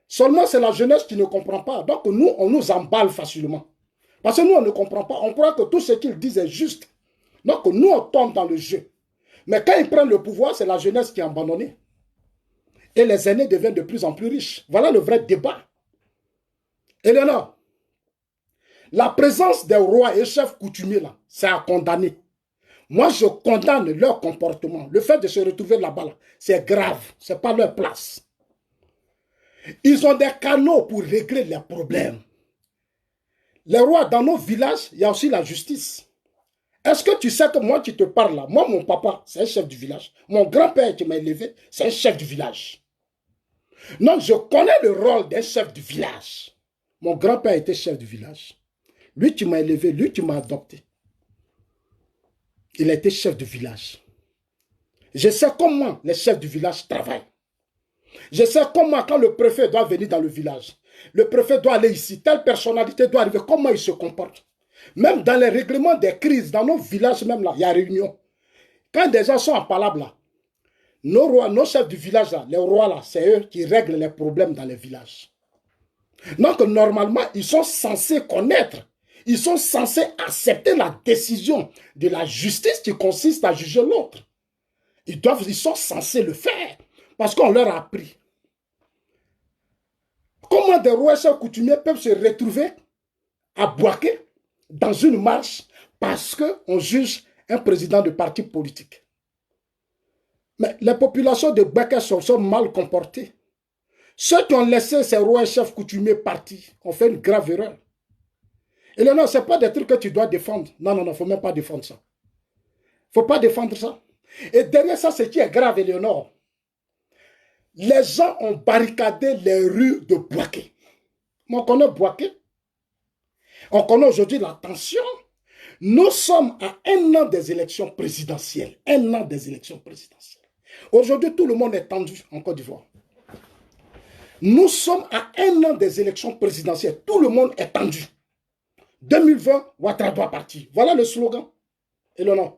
Seulement, c'est la jeunesse qui ne comprend pas. Donc, nous, on nous emballe facilement. Parce que nous, on ne comprend pas. On croit que tout ce qu'ils disent est juste. Donc, nous, on tombe dans le jeu. Mais quand ils prennent le pouvoir, c'est la jeunesse qui est abandonnée. Et les aînés deviennent de plus en plus riches. Voilà le vrai débat. Eleonore, la présence des rois et chefs coutumiers, là, c'est à condamner. Moi, je condamne leur comportement. Le fait de se retrouver là-bas, c'est grave. Ce n'est pas leur place. Ils ont des canaux pour régler les problèmes. Les rois, dans nos villages, il y a aussi la justice. Est-ce que tu sais que moi qui te parle là, moi, mon papa, c'est un chef du village. Mon grand-père qui m'a élevé, c'est un chef du village. Donc, je connais le rôle d'un chef du village. Mon grand-père était chef du village. Lui qui m'a élevé, lui qui m'a adopté. Il a été chef du village. Je sais comment les chefs du village travaillent. Je sais comment, quand le préfet doit venir dans le village, le préfet doit aller ici, telle personnalité doit arriver, comment il se comporte. Même dans les règlements des crises, dans nos villages même là, il y a réunion. Quand des gens sont en palabre là, nos rois, nos chefs du village là, les rois là, c'est eux qui règlent les problèmes dans les villages. Donc normalement, ils sont censés connaître, ils sont censés accepter la décision de la justice qui consiste à juger l'autre. Ils sont censés le faire. Parce qu'on leur a appris. Comment des rois et chefs coutumiers peuvent se retrouver à Bouaké dans une marche parce qu'on juge un président de parti politique? Mais les populations de Bouaké sont mal comportées. Ceux qui ont laissé ces rois et chefs coutumiers partir ont fait une grave erreur. Et là, non, ce n'est pas des trucs que tu dois défendre. Non, non, non, il ne faut même pas défendre ça. Il ne faut pas défendre ça. Et derrière ça, ce qui est grave, Éléonore, les gens ont barricadé les rues de Bouaké. On connaît Bouaké. On connaît aujourd'hui la tension. Nous sommes à 1 an des élections présidentielles. 1 an des élections présidentielles. Aujourd'hui, tout le monde est tendu en Côte d'Ivoire. Nous sommes à 1 an des élections présidentielles. Tout le monde est tendu. 2020, Ouattara doit partir. Voilà le slogan. Et le nom.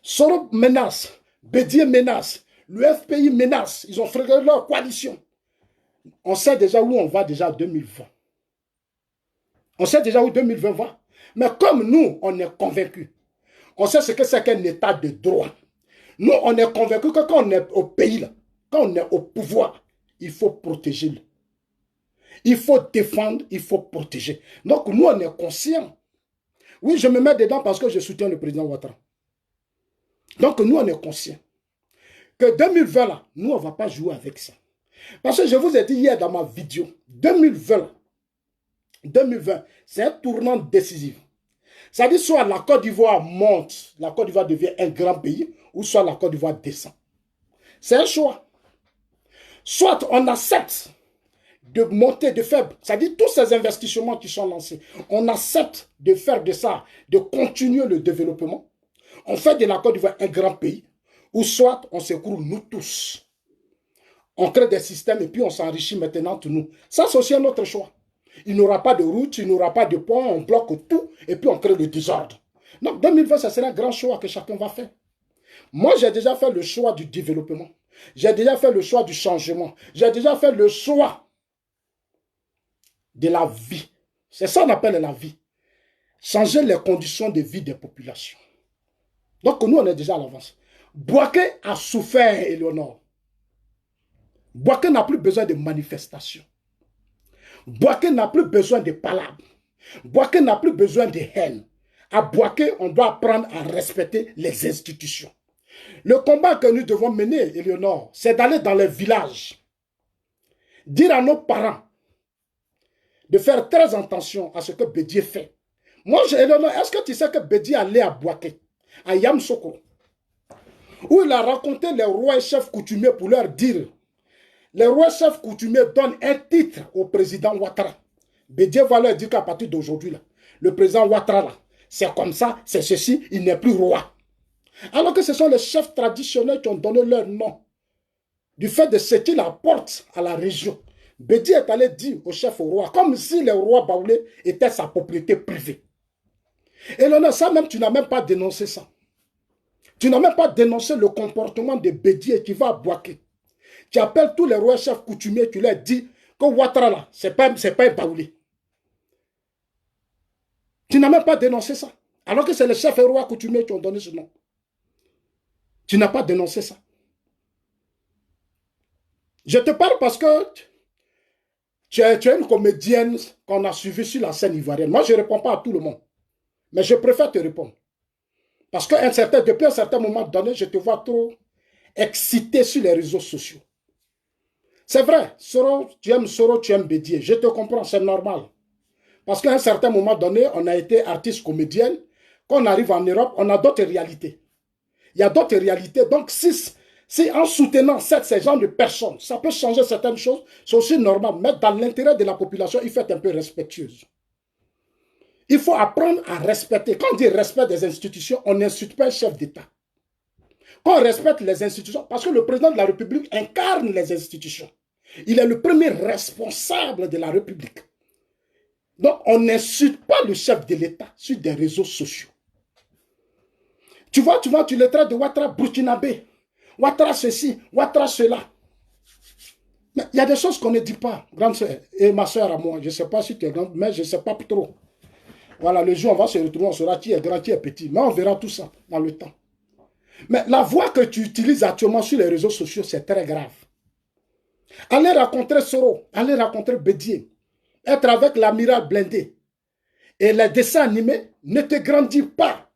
Soro menace. Bédié menace. Le FPI menace. Ils ont fait leur coalition. On sait déjà où on va déjà en 2020. On sait déjà où 2020 va. Mais comme nous, on est convaincus. On sait ce que c'est qu'un état de droit. Nous, on est convaincus que quand on est au pays, là, quand on est au pouvoir, il faut protéger. Il faut défendre, il faut protéger. Donc, nous, on est conscients. Oui, je me mets dedans parce que je soutiens le président Ouattara. Donc, nous, on est conscients. Que 2020, là, nous, on ne va pas jouer avec ça. Parce que je vous ai dit hier dans ma vidéo, 2020, c'est un tournant décisif. Ça dit soit la Côte d'Ivoire monte, la Côte d'Ivoire devient un grand pays, ou soit la Côte d'Ivoire descend. C'est un choix. Soit on accepte de monter, de faire, c'est-à-dire tous ces investissements qui sont lancés, on accepte de faire de ça, de continuer le développement. On fait de la Côte d'Ivoire un grand pays, ou soit on s'écroule nous tous. On crée des systèmes et puis on s'enrichit maintenant tous nous. Ça, c'est aussi un autre choix. Il n'y aura pas de route, il n'y aura pas de pont, on bloque tout et puis on crée le désordre. Donc 2020, ça sera un grand choix que chacun va faire. Moi, j'ai déjà fait le choix du développement. J'ai déjà fait le choix du changement. J'ai déjà fait le choix de la vie. C'est ça qu'on appelle la vie. Changer les conditions de vie des populations. Donc nous, on est déjà à l'avance. Bouaké a souffert, Éléonore. Bouaké n'a plus besoin de manifestations. Bouaké n'a plus besoin de palabres. Bouaké n'a plus besoin de haine. À Bouaké, on doit apprendre à respecter les institutions. Le combat que nous devons mener, Éléonore, c'est d'aller dans les villages, dire à nos parents de faire très attention à ce que Bédié fait. Moi, Éléonore, est-ce que tu sais que Bédié allait à Bouaké, à Yamoussoukro, où il a rencontré les rois et chefs coutumiers pour leur dire, les rois et chefs coutumiers donnent un titre au président Ouattara. Bédié va leur dire qu'à partir d'aujourd'hui, le président Ouattara, c'est comme ça, c'est ceci, il n'est plus roi. Alors que ce sont les chefs traditionnels qui ont donné leur nom. Du fait de ce qu'il apporte à la région. Bédié est allé dire au chef au roi, comme si le roi Baoulé était sa propriété privée. Et là, ça même, tu n'as même pas dénoncé ça. Tu n'as même pas dénoncé le comportement de Bédié qui va à Bouaké. Tu appelles tous les rois chefs coutumiers, tu leur dis que Ouattara là, c'est pas un Baoulé. Tu n'as même pas dénoncé ça. Alors que c'est les chefs et rois coutumiers qui ont donné ce nom. Tu n'as pas dénoncé ça. Je te parle parce que tu es une comédienne qu'on a suivie sur la scène ivoirienne. Moi, je ne réponds pas à tout le monde. Mais je préfère te répondre. Parce que depuis un certain moment donné, je te vois trop excité sur les réseaux sociaux. C'est vrai, Soro, tu aimes Bédié. Je te comprends, c'est normal. Parce qu'à un certain moment donné, on a été artiste comédienne. Quand on arrive en Europe, on a d'autres réalités. Il y a d'autres réalités. Donc, si en soutenant ces gens de personnes, ça peut changer certaines choses, c'est aussi normal. Mais dans l'intérêt de la population, il faut être un peu respectueuse. Il faut apprendre à respecter. Quand on dit respect des institutions, on n'insulte pas un chef d'État. Quand on respecte les institutions, parce que le président de la République incarne les institutions. Il est le premier responsable de la République. Donc, on n'insulte pas le chef de l'État sur des réseaux sociaux. Tu vois, tu le traites de Ouattara burkinabé. Ouattara ceci, Ouattara cela. Mais il y a des choses qu'on ne dit pas, grande soeur, et ma soeur à moi. Je ne sais pas si tu es grande, mais je ne sais pas trop. Voilà, le jour, on va se retrouver, on saura qui est grand, qui est petit. Mais on verra tout ça dans le temps. Mais la voix que tu utilises actuellement sur les réseaux sociaux, c'est très grave. Allez rencontrer Soro, allez rencontrer Bédié, être avec l'amiral blindé. Et les dessins animés ne te grandit pas.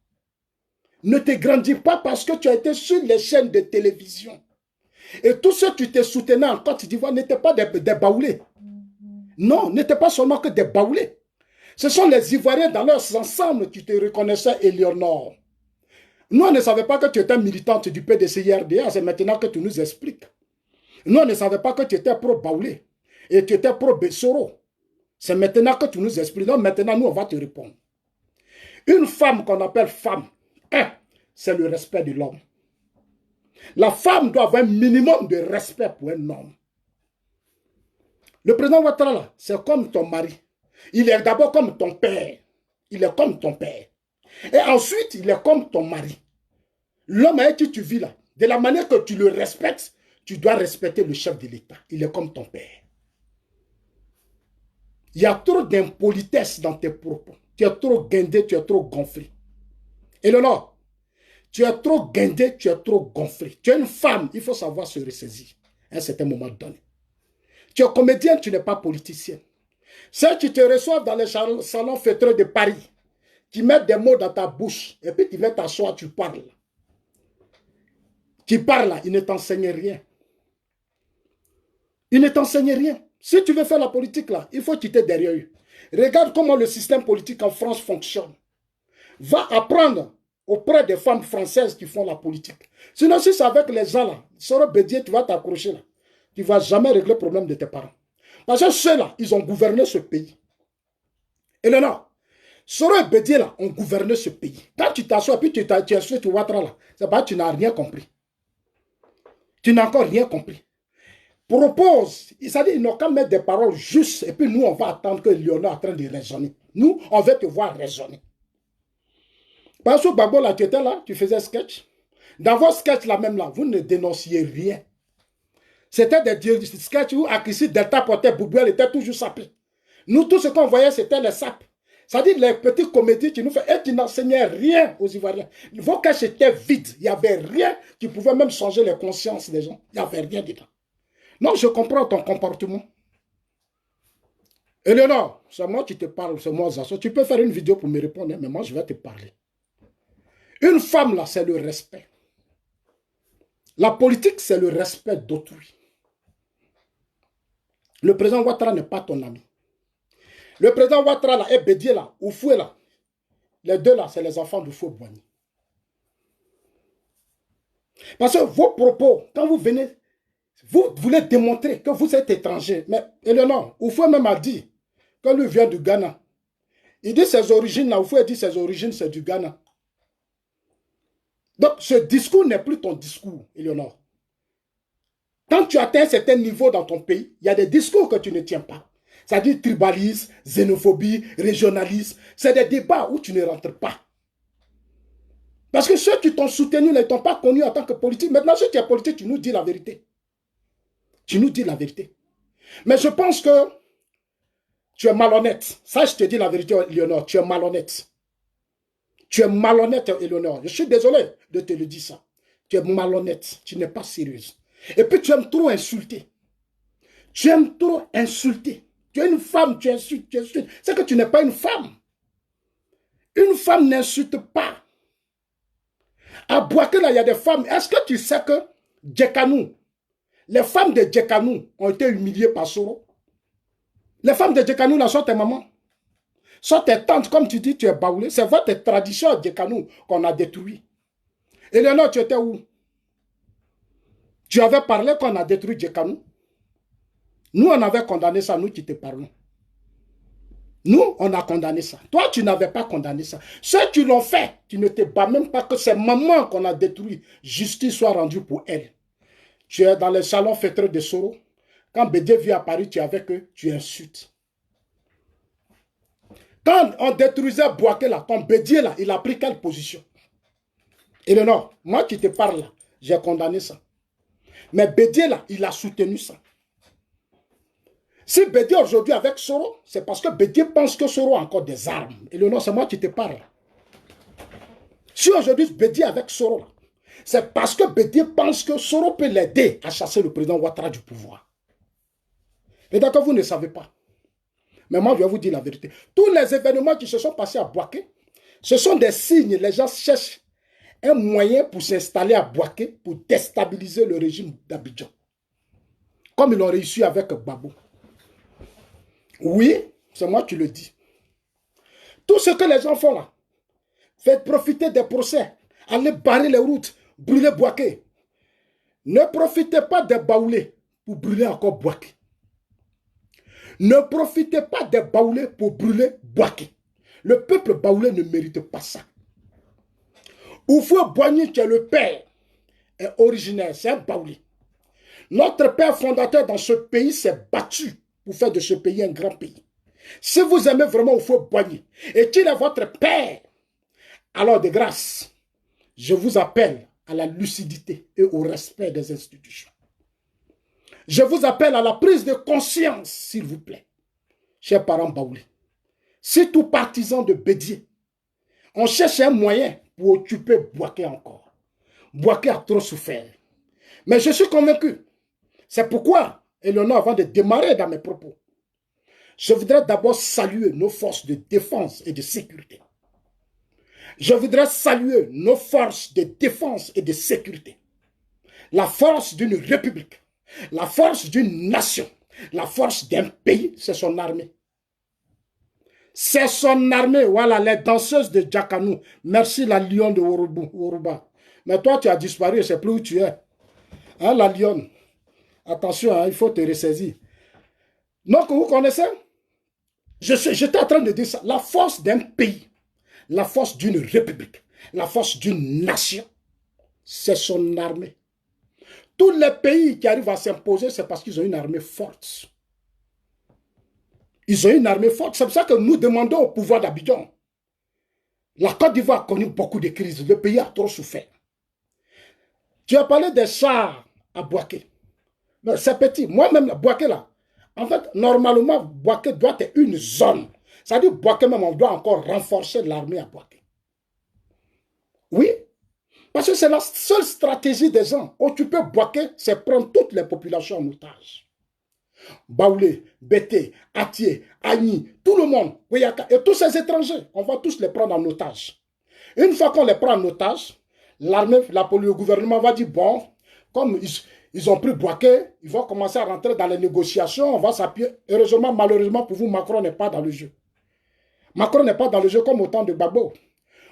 Ne te grandit pas parce que tu as été sur les chaînes de télévision. Et tous ceux qui te soutenaient en Côte d'Ivoire n'étaient pas des baoulés. Non, n'étaient pas seulement que des baoulés. Ce sont les Ivoiriens dans leurs ensembles qui te reconnaissaient, Éléonore. Nous, on ne savait pas que tu étais militante du PDCIRDA, c'est maintenant que tu nous expliques. Nous, on ne savait pas que tu étais pro-Baoulé et tu étais pro-Bessoro. C'est maintenant que tu nous expliques. Donc maintenant, nous, on va te répondre. Une femme qu'on appelle femme, c'est le respect de l'homme. La femme doit avoir un minimum de respect pour un homme. Le président Ouattara, c'est comme ton mari. Il est d'abord comme ton père. Il est comme ton père. Et ensuite, il est comme ton mari. L'homme avec qui tu vis là, de la manière que tu le respectes, tu dois respecter le chef de l'État. Il est comme ton père. Il y a trop d'impolitesse dans tes propos. Tu es trop guindé, tu es trop gonflé. Éléonore, tu es trop guindé, tu es trop gonflé. Tu es une femme, il faut savoir se ressaisir à un certain moment donné. Tu es comédienne, tu n'es pas politicienne. Ceux qui te reçoivent dans les salons feutrés de Paris, qui mettent des mots dans ta bouche, et puis tu viens t'asseoir, tu parles. Tu parles là, ils ne t'enseignent rien. Ils ne t'enseignent rien. Si tu veux faire la politique là, il faut quitter derrière eux. Regarde comment le système politique en France fonctionne. Va apprendre auprès des femmes françaises qui font la politique. Sinon, si c'est avec les gens là, Soro Bédié, tu vas t'accrocher là. Tu ne vas jamais régler le problème de tes parents. Parce que ceux-là, ils ont gouverné ce pays. Et là, Soro et Bédié là, ont gouverné ce pays. Quand tu t'assois, puis tu es Ouattara là, c'est pas que tu n'as rien compris. Tu n'as encore rien compris. Propose, c'est-à-dire ils n'ont qu'à mettre des paroles justes, et puis nous, on va attendre que Léonard est en train de raisonner. Nous, on veut te voir raisonner. Parce que Gbagbo là, tu étais là, tu faisais sketch. Dans vos sketchs là même là, vous ne dénonciez rien. C'était des sketchs où Akissi Delta portait Boubouel était toujours sapé. Nous, tout ce qu'on voyait, c'était les sapes. C'est-à-dire les petites comédies qui nous font et qui n'enseignaient rien aux Ivoiriens. Vos caches étaient vides. Il n'y avait rien qui pouvait même changer les consciences des gens. Il n'y avait rien dedans. Non, je comprends ton comportement. Éléonore, c'est moi qui te parle, c'est moi Zasso. Tu peux faire une vidéo pour me répondre, mais moi je vais te parler. Une femme là, c'est le respect. La politique, c'est le respect d'autrui. Le président Ouattara n'est pas ton ami. Le président Ouattara là, et Bédié là, Oufoué là, les deux là, c'est les enfants de Fou-Boigny. Parce que vos propos, quand vous venez, vous voulez démontrer que vous êtes étranger. Mais Éléonore, Oufoué même a dit que lui vient du Ghana. Il dit ses origines, là, il faut dire ses origines, c'est du Ghana. Donc, ce discours n'est plus ton discours, Éléonore. Quand tu atteins un certain niveau dans ton pays, il y a des discours que tu ne tiens pas. C'est-à-dire tribalisme, xénophobie, régionalisme. C'est des débats où tu ne rentres pas. Parce que ceux qui t'ont soutenu ne t'ont pas connu en tant que politique. Maintenant, si tu es politique, tu nous dis la vérité. Tu nous dis la vérité. Mais je pense que tu es malhonnête. Ça, je te dis la vérité, Éléonore. Tu es malhonnête. Tu es malhonnête, Éléonore. Je suis désolé de te le dire ça. Tu es malhonnête. Tu n'es pas sérieuse. Et puis, tu aimes trop insulter. Tu aimes trop insulter. Tu es une femme, tu insultes, tu insultes. C'est que tu n'es pas une femme. Une femme n'insulte pas. À Bouaké, là, il y a des femmes. Est-ce que tu sais que Djekanou, les femmes de Djekanou ont été humiliées par Soro? Les femmes de Djekanou, là, sont tes mamans. Sont tes tantes, comme tu dis, tu es baoulé. C'est votre tradition à Djekanou qu'on a détruit. Éléonore, tu étais où? Tu avais parlé qu'on a détruit Djekanou? Nous, on avait condamné ça, nous qui te parlons. Nous, on a condamné ça. Toi, tu n'avais pas condamné ça. Ceux qui l'ont fait, tu ne te bats même pas que c'est maman qu'on a détruit. Justice soit rendue pour elle. Tu es dans le salon fêtreux de Soro. Quand Bédié vit à Paris, tu es avec eux, tu insultes. Quand on détruisait Bouaké là, ton Bédié là, il a pris quelle position? Éléonore, moi qui te parle là, j'ai condamné ça. Mais Bédié là, il a soutenu ça. Si Bédié aujourd'hui avec Soro, c'est parce que Bédié pense que Soro a encore des armes. Éléonore, c'est moi qui te parle. Si aujourd'hui Bédié avec Soro, c'est parce que Bédié pense que Soro peut l'aider à chasser le président Ouattara du pouvoir. Et d'accord, vous ne savez pas. Mais moi, je vais vous dire la vérité. Tous les événements qui se sont passés à Bouaké, ce sont des signes. Les gens cherchent un moyen pour s'installer à Bouaké, pour déstabiliser le régime d'Abidjan. Comme ils l'ont réussi avec Babou. Oui, c'est moi qui le dis. Tout ce que les gens font là, faites profiter des procès, allez barrer les routes, brûler Bouaké. Ne profitez pas des baoulés pour brûler encore Bouaké. Ne profitez pas des baoulés pour brûler Bouaké. Le peuple baoulé ne mérite pas ça. Oufou Boigny, qui est le père, est originaire, c'est un baoulé. Notre père fondateur dans ce pays s'est battu pour faire de ce pays un grand pays. Si vous aimez vraiment Oufou Boigny et qu'il est votre père, alors de grâce, je vous appelle à la lucidité et au respect des institutions. Je vous appelle à la prise de conscience, s'il vous plaît, chers parents baoulés. Si tout partisan de Bédié, on cherche un moyen pour occuper Bouaké encore. Bouaké a trop souffert. Mais je suis convaincu. C'est pourquoi, Éléonore, avant de démarrer dans mes propos, je voudrais d'abord saluer nos forces de défense et de sécurité. Je voudrais saluer nos forces de défense et de sécurité. La force d'une république. La force d'une nation, la force d'un pays, c'est son armée. C'est son armée, voilà, les danseuses de Djakanou. Merci la lionne de Woruba. Mais toi, tu as disparu, je ne sais plus où tu es. Hein, la lionne. Attention, hein, il faut te ressaisir. Donc, vous connaissez? J'étais en train de dire ça. La force d'un pays, la force d'une république, la force d'une nation, c'est son armée. Tous les pays qui arrivent à s'imposer, c'est parce qu'ils ont une armée forte. Ils ont une armée forte. C'est pour ça que nous demandons au pouvoir d'Abidjan. La Côte d'Ivoire a connu beaucoup de crises. Le pays a trop souffert. Tu as parlé des chars à Bouaké. C'est petit. Moi-même, Bouaké là, en fait, normalement, Bouaké doit être une zone. C'est-à-dire, Bouaké même, on doit encore renforcer l'armée à Bouaké. Oui. Parce que c'est la seule stratégie des gens. Occuper Bouaké, c'est prendre toutes les populations en otage. Baoulé, Bété, Atié, Agni, tout le monde, Ouéaka, et tous ces étrangers, on va tous les prendre en otage. Une fois qu'on les prend en otage, l'armée, le gouvernement va dire, bon, comme ils ont pris Bouaké, ils vont commencer à rentrer dans les négociations, on va s'appuyer. Heureusement, malheureusement pour vous, Macron n'est pas dans le jeu. Macron n'est pas dans le jeu comme au temps de Gbagbo,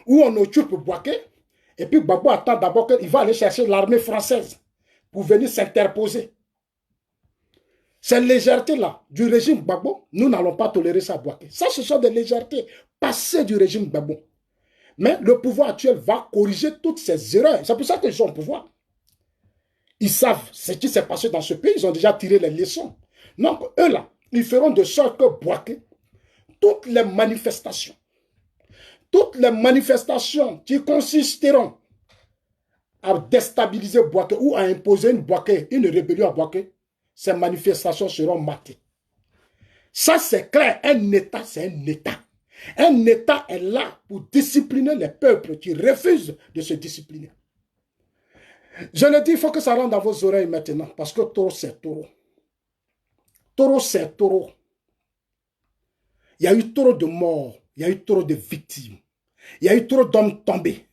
où on occupe Bouaké, et puis Gbagbo attend d'abord qu'il va aller chercher l'armée française pour venir s'interposer. Ces légèretés-là du régime Gbagbo, nous n'allons pas tolérer ça à Bouaké. Ça, ce sont des légèretés passées du régime Gbagbo. Mais le pouvoir actuel va corriger toutes ces erreurs. C'est pour ça qu'ils sont au pouvoir. Ils savent ce qui s'est passé dans ce pays. Ils ont déjà tiré les leçons. Donc, eux là, ils feront de sorte que Bouaké, toutes les manifestations qui consisteront à déstabiliser Bouaké ou à imposer une rébellion à Bouaké, ces manifestations seront matées. Ça, c'est clair. Un État, c'est un État. Un État est là pour discipliner les peuples qui refusent de se discipliner. Je le dis, il faut que ça rentre dans vos oreilles maintenant, parce que taureau, c'est taureau. Taureau, c'est taureau. Il y a eu trop de morts, il y a eu trop de victimes, il y a eu trop d'hommes tombés,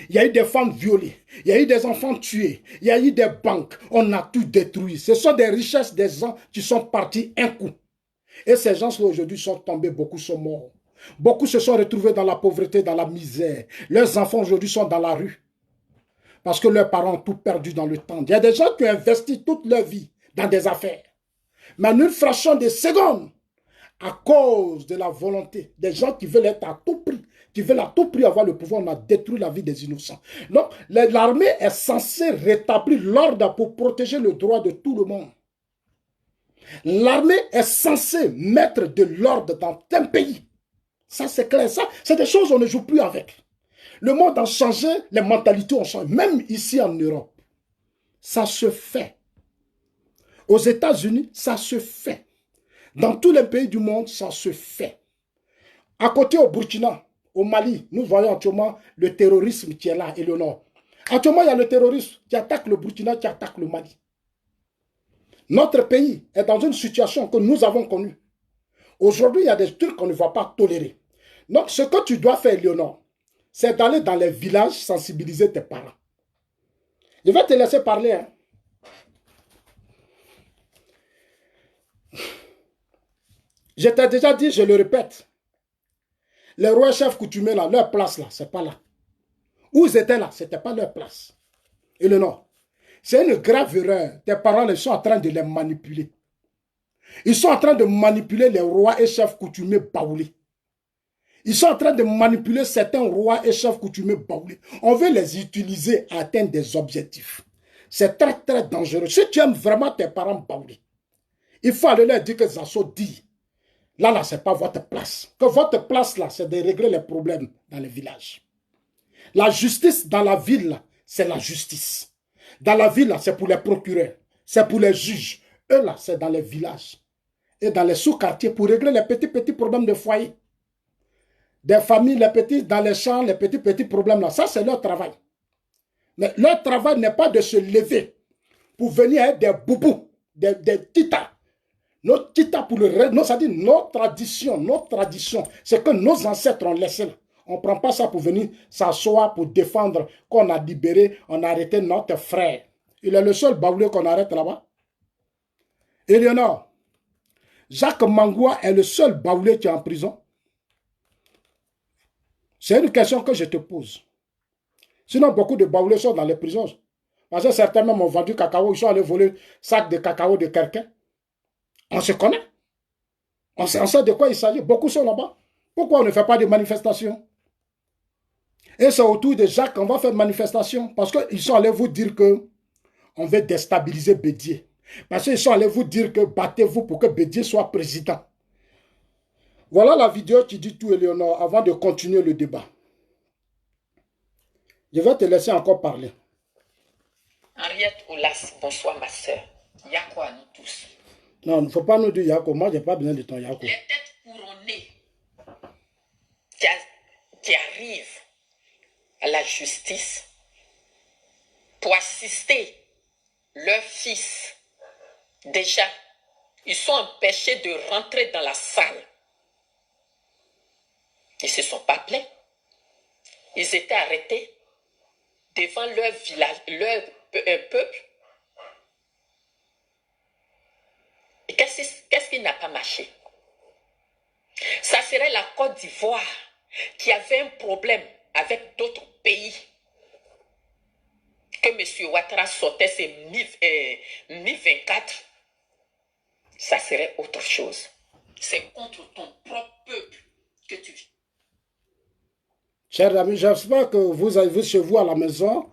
il y a eu des femmes violées, il y a eu des enfants tués, il y a eu des banques, on a tout détruit. Ce sont des richesses des gens qui sont partis un coup. Et ces gens-là aujourd'hui sont tombés, beaucoup sont morts. Beaucoup se sont retrouvés dans la pauvreté, dans la misère. Leurs enfants aujourd'hui sont dans la rue. Parce que leurs parents ont tout perdu dans le temps. Il y a des gens qui ont investi toute leur vie dans des affaires. Mais en une fraction de secondes, à cause de la volonté des gens qui veulent être à tout prix, qui veulent à tout prix avoir le pouvoir, on a détruit la vie des innocents. Donc, l'armée est censée rétablir l'ordre pour protéger le droit de tout le monde. L'armée est censée mettre de l'ordre dans un pays. Ça, c'est clair. Ça, c'est des choses qu'on ne joue plus avec. Le monde a changé, les mentalités ont changé. Même ici en Europe, ça se fait. Aux États-Unis, ça se fait. Dans tous les pays du monde, ça se fait. À côté au Burkina, au Mali, nous voyons actuellement le terrorisme qui est là et le Nord. Actuellement, il y a le terrorisme qui attaque le Burkina, qui attaque le Mali. Notre pays est dans une situation que nous avons connue. Aujourd'hui, il y a des trucs qu'on ne va pas tolérer. Donc, ce que tu dois faire, Léonore, c'est d'aller dans les villages sensibiliser tes parents. Je vais te laisser parler. Hein. Je t'ai déjà dit, je le répète. Les rois chefs coutumiers, là, leur place, là, c'est pas là. Où ils étaient là, ce n'était pas leur place. Et le Nord. C'est une grave erreur. Tes parents, ils sont en train de les manipuler. Ils sont en train de manipuler les rois et chefs coutumiers baoulés. Ils sont en train de manipuler certains rois et chefs coutumiers baoulés. On veut les utiliser à atteindre des objectifs. C'est très, très dangereux. Si tu aimes vraiment tes parents baoulés, il faut aller leur dire que Zasso dit, là, c'est pas votre place. Que votre place, là, c'est de régler les problèmes dans les villages. La justice dans la ville, là, c'est la justice. Dans la ville, là, c'est pour les procureurs. C'est pour les juges. Eux, là, c'est dans les villages. Et dans les sous-quartiers pour régler les petits problèmes de foyer. Des familles, les petits, dans les champs, les petits problèmes là. Ça, c'est leur travail. Mais leur travail n'est pas de se lever pour venir être des boubous, des titas. Nos titas pour le reste, c'est-à-dire nos traditions, c'est que nos ancêtres ont laissé là. On ne prend pas ça pour venir s'asseoir, pour défendre qu'on a libéré, on a arrêté notre frère. Il est le seul baoulé qu'on arrête là-bas. Éléonore, Jacques Mangoua est le seul baoulé qui est en prison. C'est une question que je te pose. Sinon, beaucoup de baoulés sont dans les prisons. Parce que certains même ont vendu cacao, ils sont allés voler sac de cacao de quelqu'un. On se connaît. On sait de quoi il s'agit. Beaucoup sont là-bas. Pourquoi on ne fait pas de manifestations? Et c'est autour de Jacques qu'on va faire une manifestation. Parce qu'ils sont allés vous dire que on veut déstabiliser Bédié. Parce qu'ils sont allés vous dire que battez-vous pour que Bédié soit président. Voilà la vidéo qui dit tout, Éléonore, avant de continuer le débat. Je vais te laisser encore parler. Henriette Oulas, bonsoir ma soeur. Yako à nous tous. Non, il ne faut pas nous dire Yako. Moi, je n'ai pas besoin de ton Yako. Les têtes couronnées qui arrivent à la justice pour assister leur fils. Déjà, ils sont empêchés de rentrer dans la salle. Ils ne se sont pas plaints. Ils étaient arrêtés devant leur village, leur peuple. Et qu'est-ce qui n'a pas marché? Ça serait la Côte d'Ivoire qui avait un problème avec d'autres pays. Que M. Ouattara sortait ses Mi-24 ça serait autre chose. C'est contre ton propre peuple que tu vis. Chers amis, j'espère que vous avez chez vous à la maison.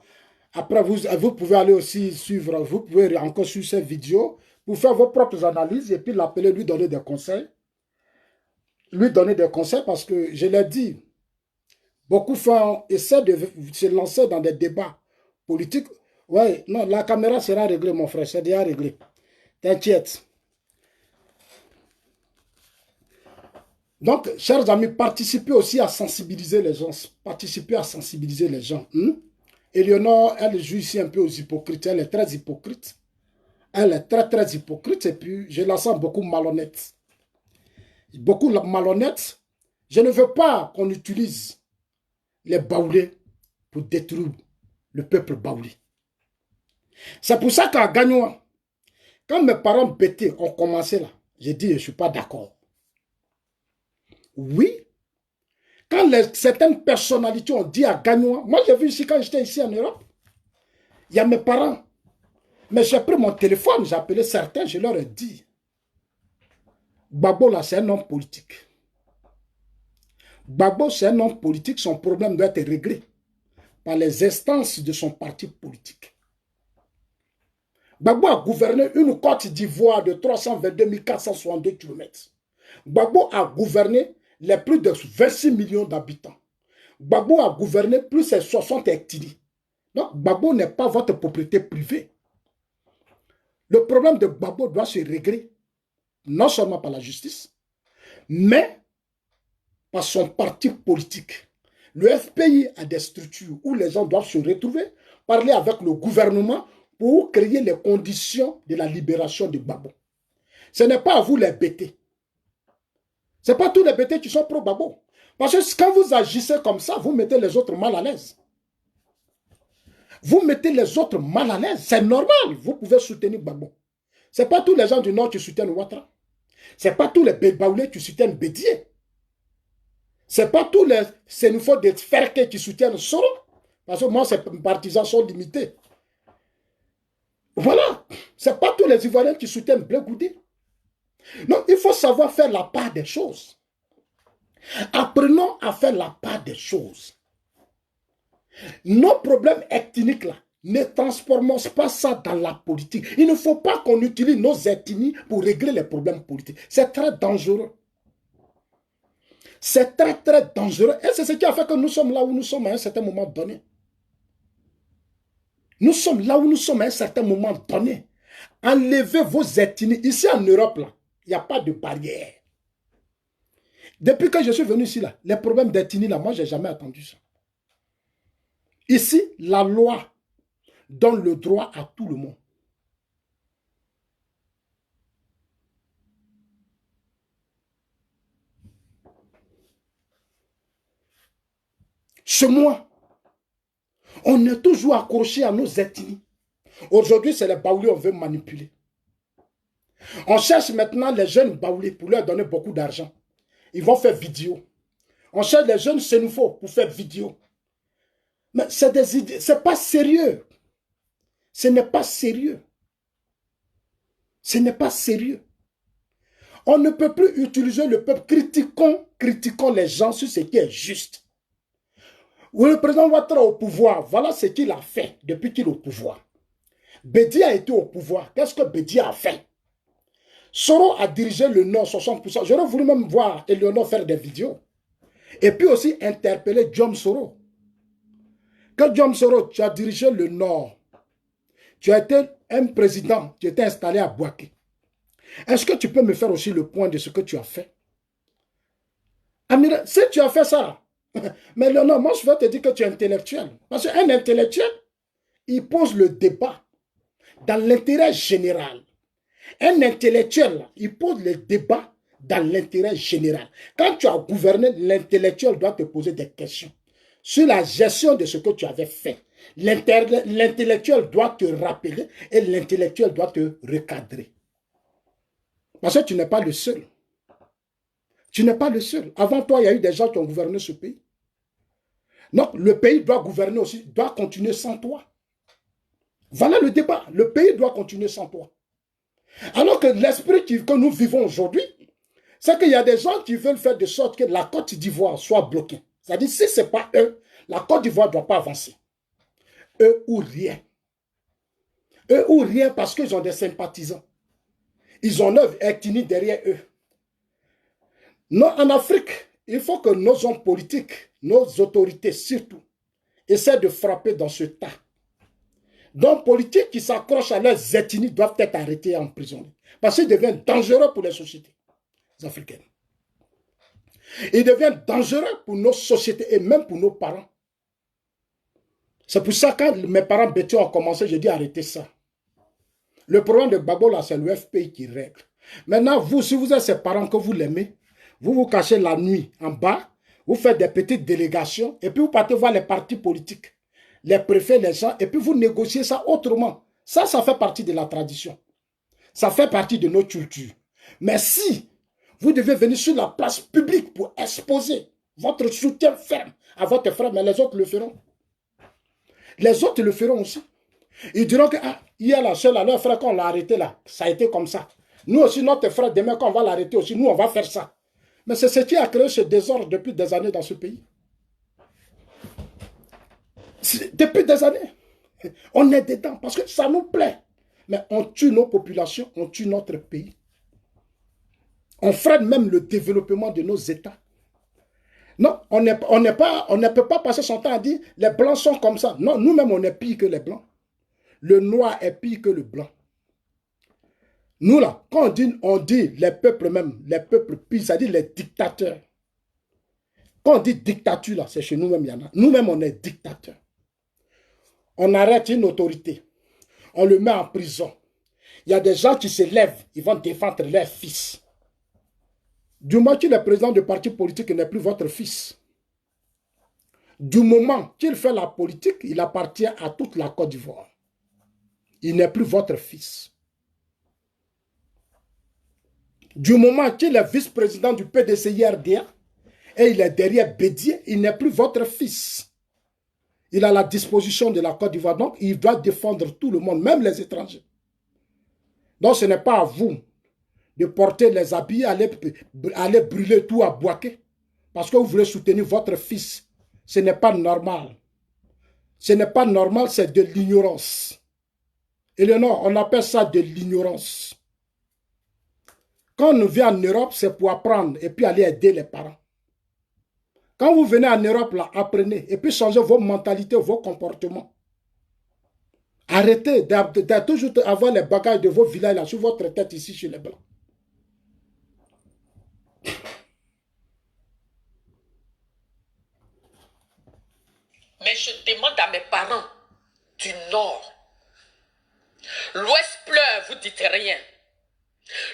Après, vous pouvez aller aussi suivre, vous pouvez encore suivre cette vidéo pour faire vos propres analyses et puis l'appeler, lui donner des conseils. Lui donner des conseils parce que, je l'ai dit, beaucoup essaient de se lancer dans des débats politiques. Oui, non, la caméra sera réglée, mon frère, c'est déjà réglé. T'inquiète. Donc, chers amis, participez aussi à sensibiliser les gens. Participez à sensibiliser les gens. Éléonore, elle joue ici un peu aux hypocrites. Elle est très hypocrite. Elle est très, très hypocrite. Et puis, je la sens beaucoup malhonnête. Beaucoup malhonnête. Je ne veux pas qu'on utilise les baoulés pour détruire le peuple baoulé. C'est pour ça qu'à Gagnoua, quand mes parents bêtés ont commencé là, j'ai dit, je ne suis pas d'accord. Oui, quand certaines personnalités ont dit à Gagnoua, moi j'ai vu ici quand j'étais ici en Europe, il y a mes parents, mais j'ai pris mon téléphone, j'ai appelé certains, je leur ai dit, Gbagbo là c'est un homme politique. Gbagbo c'est un homme politique, son problème doit être réglé par les instances de son parti politique. Gbagbo a gouverné une Côte d'Ivoire de 322 462 km. Gbagbo a gouverné les plus de 26 millions d'habitants. Gbagbo a gouverné plus de 60 hectares. Donc, Gbagbo n'est pas votre propriété privée. Le problème de Gbagbo doit se régler, non seulement par la justice, mais par son parti politique. Le FPI a des structures où les gens doivent se retrouver, parler avec le gouvernement pour créer les conditions de la libération de Gbagbo. Ce n'est pas à vous les bêter. Ce n'est pas tous les bêtés qui sont pro-Gbagbo. Parce que quand vous agissez comme ça, vous mettez les autres mal à l'aise. Vous mettez les autres mal à l'aise. C'est normal. Vous pouvez soutenir Gbagbo. Ce n'est pas tous les gens du Nord qui soutiennent Ouattara. Ce n'est pas tous les Baoulés qui soutiennent Bédié. Ce n'est pas tous les Sénoufos des Ferke qui soutiennent Soro. Parce que moi, ces partisans sont limités. Voilà. Ce n'est pas tous les Ivoiriens qui soutiennent Blé Goudé. Donc, il faut savoir faire la part des choses. Apprenons à faire la part des choses. Nos problèmes ethniques, là, ne transformons pas ça dans la politique. Il ne faut pas qu'on utilise nos ethnies pour régler les problèmes politiques. C'est très dangereux. C'est très, très dangereux. Et c'est ce qui a fait que nous sommes là où nous sommes à un certain moment donné. Nous sommes là où nous sommes à un certain moment donné. Enlevez vos ethnies. Ici en Europe, là, il n'y a pas de barrière. Depuis que je suis venu ici, là, les problèmes d'ethnie, là, moi, je n'ai jamais entendu ça. Ici, la loi donne le droit à tout le monde. Chez moi, on est toujours accroché à nos ethnies. Aujourd'hui, c'est les Baoulés qu'on veut manipuler. On cherche maintenant les jeunes Baoulés pour leur donner beaucoup d'argent. Ils vont faire vidéo. On cherche les jeunes Sénoufos pour faire vidéo. Mais c'est des idées, c'est pas sérieux. Ce n'est pas sérieux. Ce n'est pas sérieux. On ne peut plus utiliser le peuple. Critiquons les gens sur ce qui est juste. Le président Ouattara au pouvoir, voilà ce qu'il a fait depuis qu'il est au pouvoir. Bédi a été au pouvoir. Qu'est-ce que Bédi a fait? Soro a dirigé le Nord 60%. J'aurais voulu même voir Éléonore faire des vidéos. Et puis aussi interpeller John Soro. Quand John Soro, tu as dirigé le Nord, tu as été un président, tu étais installé à Bouaké. Est-ce que tu peux me faire aussi le point de ce que tu as fait? Amira, si tu as fait ça, mais non, moi je vais te dire que tu es intellectuel. Parce qu'un intellectuel, il pose le débat dans l'intérêt général. Un intellectuel, il pose le débat dans l'intérêt général. Quand tu as gouverné, l'intellectuel doit te poser des questions sur la gestion de ce que tu avais fait. L'intellectuel doit te rappeler et l'intellectuel doit te recadrer. Parce que tu n'es pas le seul. Tu n'es pas le seul. Avant toi, il y a eu des gens qui ont gouverné ce pays. Donc, le pays doit gouverner aussi, doit continuer sans toi. Voilà le débat. Le pays doit continuer sans toi. Alors que l'esprit que nous vivons aujourd'hui, c'est qu'il y a des gens qui veulent faire de sorte que la Côte d'Ivoire soit bloquée. C'est-à-dire, si ce n'est pas eux, la Côte d'Ivoire ne doit pas avancer. Eux ou rien. Eux ou rien parce qu'ils ont des sympathisants. Ils ont œuvre ethnie derrière eux. Non, en Afrique, il faut que nos hommes politiques, nos autorités surtout, essaient de frapper dans ce tas. Donc, politiques qui s'accrochent à leurs ethnies doivent être arrêtés et emprisonnés. Parce qu'ils deviennent dangereux pour les sociétés africaines. Ils deviennent dangereux pour nos sociétés et même pour nos parents. C'est pour ça que quand mes parents bêtés ont commencé, j'ai dit arrêtez ça. Le problème de Gbagbo là, c'est le FPI qui règle. Maintenant, vous, si vous êtes ses parents que vous l'aimez, vous vous cachez la nuit en bas, vous faites des petites délégations et puis vous partez voir les partis politiques, les préfets, les gens, et puis vous négociez ça autrement. Ça fait partie de la tradition. Ça fait partie de nos cultures. Mais si vous devez venir sur la place publique pour exposer votre soutien ferme à votre frère, mais les autres le feront. Les autres le feront aussi. Ils diront que hier, la seule, leur frère, quand on l'a arrêté là, ça a été comme ça. Nous aussi, notre frère, demain, quand on va l'arrêter aussi, nous, on va faire ça. Mais c'est ce qui a créé ce désordre depuis des années dans ce pays. Depuis des années. On est dedans parce que ça nous plaît. Mais on tue nos populations, on tue notre pays. On freine même le développement de nos États. Non, on ne peut pas passer son temps à dire les Blancs sont comme ça. Non, nous-mêmes, on est pire que les Blancs. Le noir est pire que le blanc. Nous, là, quand on dit les peuples même, les peuples pires, c'est-à-dire les dictateurs. Quand on dit dictature, là, c'est chez nous-mêmes, il y en a. Nous-mêmes, on est dictateurs. On arrête une autorité. On le met en prison. Il y a des gens qui se lèvent, ils vont défendre leurs fils. Du moment qu'il est président du parti politique, il n'est plus votre fils. Du moment qu'il fait la politique, il appartient à toute la Côte d'Ivoire. Il n'est plus votre fils. Du moment qu'il est vice-président du PDCI-RDA et il est derrière Bédier, il n'est plus votre fils. Il a la disposition de la Côte d'Ivoire, donc il doit défendre tout le monde, même les étrangers. Donc ce n'est pas à vous de porter les habits, aller brûler tout à Bouaké, parce que vous voulez soutenir votre fils. Ce n'est pas normal. Ce n'est pas normal, c'est de l'ignorance. Éléonore, on appelle ça de l'ignorance. Quand on vient en Europe, c'est pour apprendre et puis aller aider les parents. Quand vous venez en Europe, là, apprenez et puis changez vos mentalités, vos comportements. Arrêtez de toujours avoir les bagages de vos villages là, sur votre tête ici chez les Blancs. Mais je demande à mes parents du Nord. L'Ouest pleure, vous dites rien.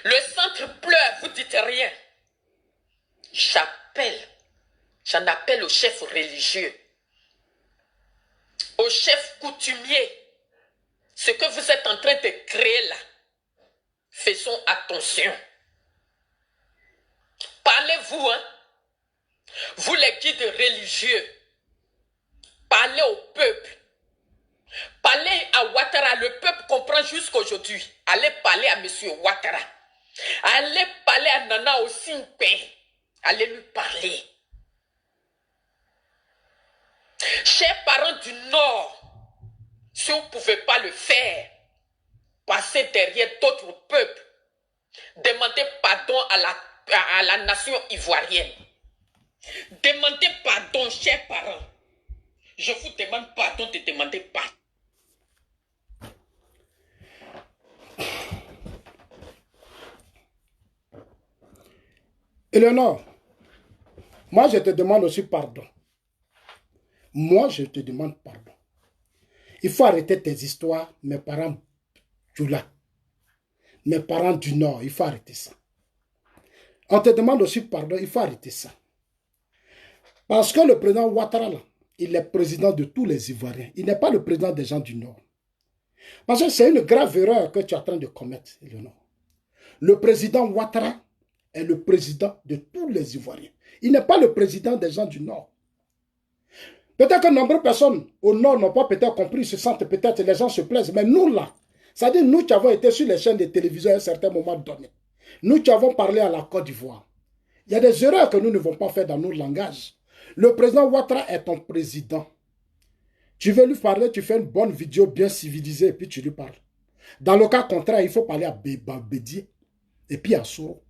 Le centre pleure, vous dites rien. J'en appelle aux chefs religieux, aux chefs coutumiers. Ce que vous êtes en train de créer là, faisons attention. Parlez-vous, hein? Vous les guides religieux, parlez au peuple. Parlez à Ouattara, le peuple comprend jusqu'aujourd'hui. Allez parler à M. Ouattara. Allez parler à Nana Osimpe. Allez lui parler. Chers parents du Nord, si vous ne pouvez pas le faire, passez derrière d'autres peuples. Demandez pardon à la nation ivoirienne. Demandez pardon, chers parents. Je vous demande pardon de demander pardon. Éléonore, moi je te demande aussi pardon. Moi je te demande pardon. Il faut arrêter tes histoires, mes parents Djoula, mes parents du Nord, il faut arrêter ça. On te demande aussi pardon, il faut arrêter ça. Parce que le président Ouattara, là, il est président de tous les Ivoiriens. Il n'est pas le président des gens du Nord. Parce que c'est une grave erreur que tu es en train de commettre, Éléonore. Le président Ouattara est le président de tous les Ivoiriens. Il n'est pas le président des gens du Nord. Peut-être que nombreuses personnes au Nord n'ont pas peut-être compris, se sentent peut-être, les gens se plaisent. Mais nous là, C'est-à-dire, nous qui avons été sur les chaînes de télévision à un certain moment donné, nous qui avons parlé à la Côte d'Ivoire, il y a des erreurs que nous ne devons pas faire dans notre langage. Le président Ouattara est ton président. Tu veux lui parler, tu fais une bonne vidéo bien civilisée et puis tu lui parles. Dans le cas contraire, il faut parler à Bédié et puis à Soro.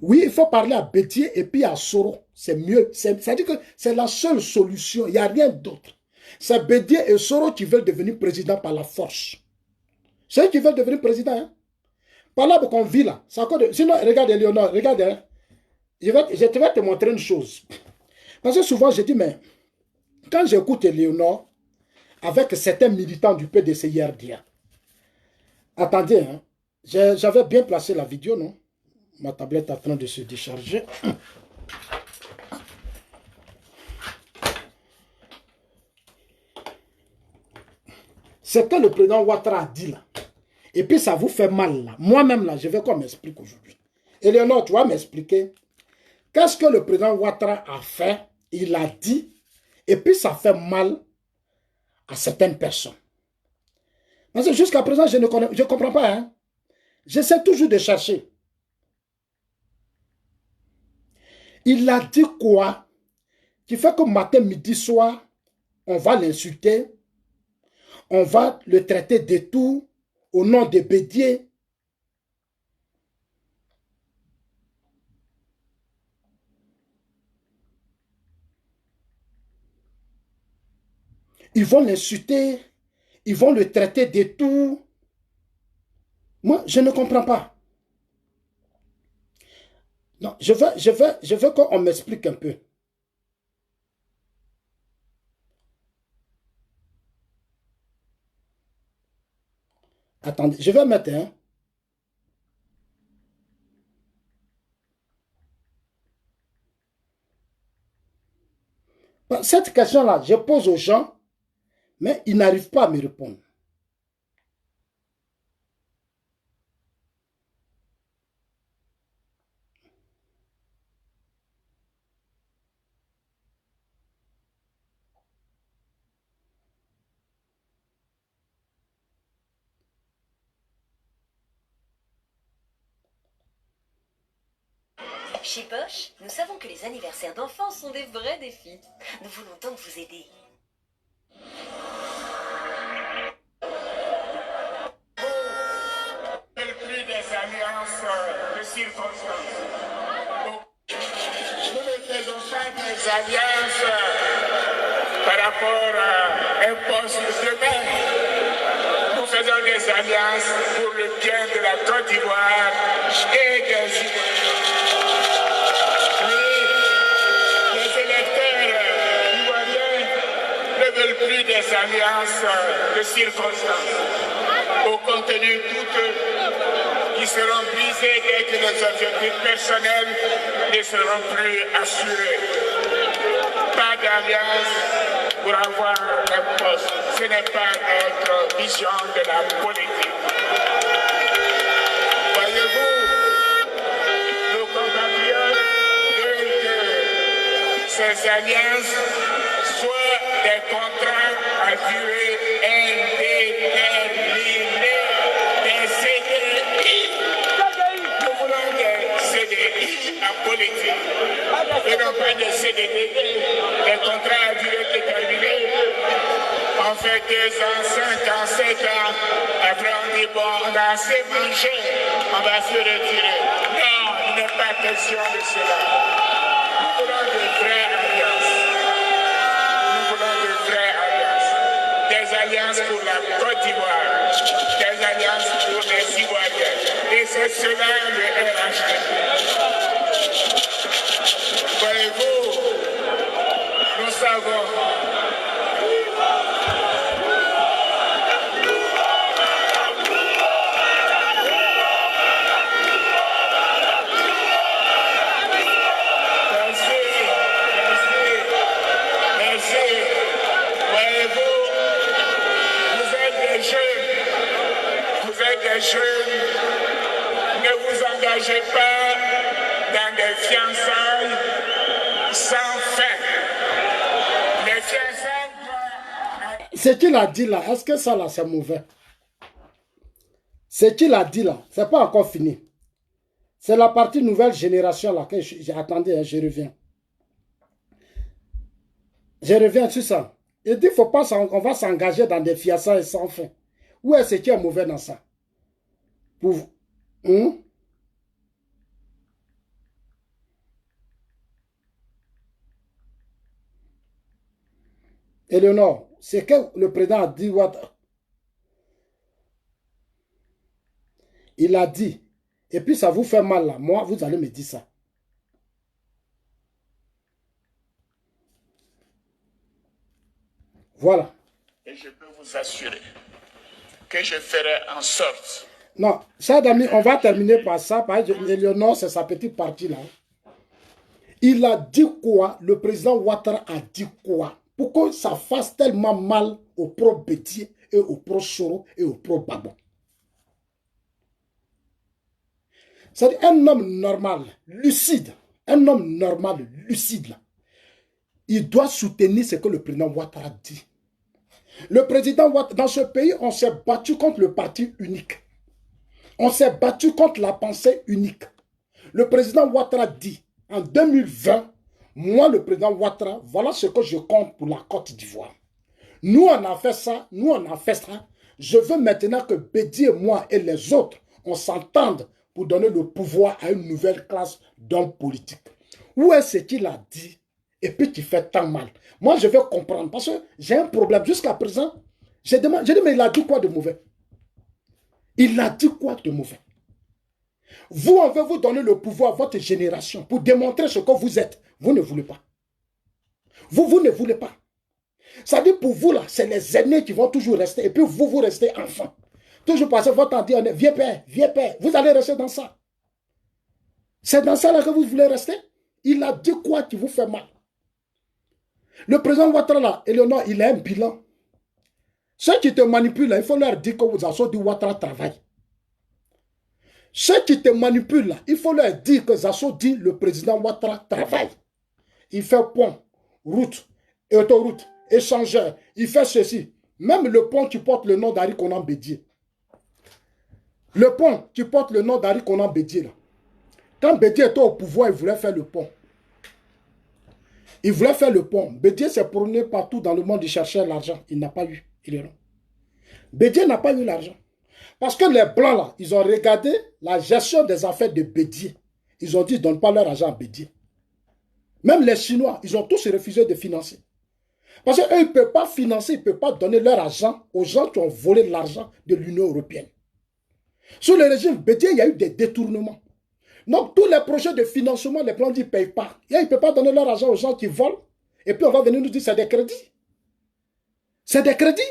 Oui, il faut parler à Bédié et puis à Soro. C'est mieux. C'est-à-dire que c'est la seule solution. Il n'y a rien d'autre. C'est Bédié et Soro qui veulent devenir président par la force. C'est eux qui veulent devenir président. Hein? Par là qu'on vit là. Sinon, regarde Léonard, regarde. Hein? Je vais te montrer une chose. Parce que souvent, je dis, mais quand j'écoute Léonard avec certains militants du PDC hier, attendez, hein? J'avais bien placé la vidéo, non? Ma tablette est en train de se décharger. C'est que le président Ouattara a dit là. Et puis ça vous fait mal là. Moi-même là, je veux qu'on m'explique aujourd'hui. Éléonore, tu vas m'expliquer. Qu'est-ce que le président Ouattara a fait? Il a dit. Et puis ça fait mal à certaines personnes. Parce que jusqu'à présent, je ne comprends pas. Hein? J'essaie toujours de chercher. Il a dit quoi? Qui fait que matin, midi, soir, on va l'insulter. On va le traiter de tout au nom de Bédié. Ils vont l'insulter. Ils vont le traiter de tout. Moi, je ne comprends pas. Non, je veux qu'on m'explique un peu. Attendez, je vais mettre un. Cette question-là, je pose aux gens, mais ils n'arrivent pas à me répondre. Chez Bosch, nous savons que les anniversaires d'enfants sont des vrais défis. Nous voulons donc vous aider. Plus des alliances de circonstances. Nous ne faisons pas des alliances par rapport à un poste demain. Nous faisons des alliances pour le bien de la Côte d'Ivoire et des Ivoiriens. Plus des alliances de circonstances. Au contenu, toutes qui seront brisées dès que les objectifs personnels ne seront plus assurés. Pas d'alliance pour avoir un poste. Ce n'est pas notre vision de la politique. Voyez-vous, nos compatriotes veulent que ces alliances soient des contrats à durée indéterminée, des CDI. Nous voulons des CDI en politique, et non pas des CDD, des contrats à durée déterminée. On fait 2 ans, 5 ans, 7 ans, après on dit bon, on a assez mangé, on va se retirer. Non, il n'est pas question de cela. Nous voulons de vraies alliances. Des alliances pour la Côte d'Ivoire, des alliances pour les Ivoiriens. Et c'est cela le RHD. Voyez-vous, nous savons. Jeunes, ne vous engagez pas dans des fiançailles sans fin. Les fiançailles... Ce qu'il a dit là, est-ce que ça là c'est mauvais? Ce qu'il a dit là, ce n'est pas encore fini. C'est la partie nouvelle génération là que j'ai attendu, hein, je reviens. Je reviens sur ça. Il dit, faut pas on va s'engager dans des fiassailles sans fin. Où est-ce qui est mauvais dans ça? Pour vous. Éléonore, c'est que le président a dit, il a dit, et puis ça vous fait mal là, moi, vous allez me dire ça. Voilà. Et je peux vous assurer que je ferai en sorte. Non, chers amis, on va terminer par ça, parce que Éléonore, c'est sa petite partie là. Il a dit quoi? Le président Ouattara a dit quoi? Pour que ça fasse tellement mal aux pro-Bédié et aux pro-Choro et aux pro-Babon. C'est un homme normal, lucide, un homme normal, lucide là. Il doit soutenir ce que le président Ouattara dit. Le président Ouattara, dans ce pays, on s'est battu contre le parti unique. On s'est battu contre la pensée unique. Le président Ouattara dit, en 2020, moi, le président Ouattara, voilà ce que je compte pour la Côte d'Ivoire. Nous, on a fait ça, nous, on a fait ça. Je veux maintenant que Bédié, moi et les autres, on s'entende pour donner le pouvoir à une nouvelle classe d'hommes politiques. Où est-ce qu'il a dit et puis qui fait tant mal? Moi, je veux comprendre parce que j'ai un problème. Jusqu'à présent, j'ai dit, mais il a dit quoi de mauvais? Il a dit quoi de mauvais? Vous, on veut vous donner le pouvoir à votre génération pour démontrer ce que vous êtes. Vous ne voulez pas. Vous ne voulez pas. Ça dit pour vous, là, c'est les aînés qui vont toujours rester. Et puis vous, vous restez enfant. Toujours passer votre temps à dire, viens père, viens père. Vous allez rester dans ça. C'est dans ça là que vous voulez rester? Il a dit quoi qui vous fait mal? Le président Ouattara, là, Éléonore, il a un bilan. Ceux qui te manipulent, là, il faut leur dire que vous avez dit Ouattara travaille. Ceux qui te manipulent, là, il faut leur dire que Zasso dit le président Ouattara travaille. Il fait pont, route, autoroute, échangeur. Il fait ceci. Même le pont qui porte le nom d'Ari Konan Bédié. Le pont qui porte le nom d'Ari Konan Bédié, là. Quand Bédié était au pouvoir, il voulait faire le pont. Il voulait faire le pont. Bédié s'est promené partout dans le monde, il cherchait l'argent. Il n'a pas eu. Il est là. Bédié n'a pas eu l'argent. Parce que les Blancs, là, ils ont regardé la gestion des affaires de Bédié. Ils ont dit, ils ne donnent pas leur argent à Bédié. Même les Chinois, ils ont tous refusé de financer. Parce qu'eux, ils ne peuvent pas financer, ils ne peuvent pas donner leur argent aux gens qui ont volé l'argent de l'Union européenne. Sous le régime Bédié, il y a eu des détournements. Donc, tous les projets de financement, les plans, ils ne payent pas. Ils ne peuvent pas donner leur argent aux gens qui volent. Et puis, on va venir nous dire, c'est des crédits. C'est des crédits.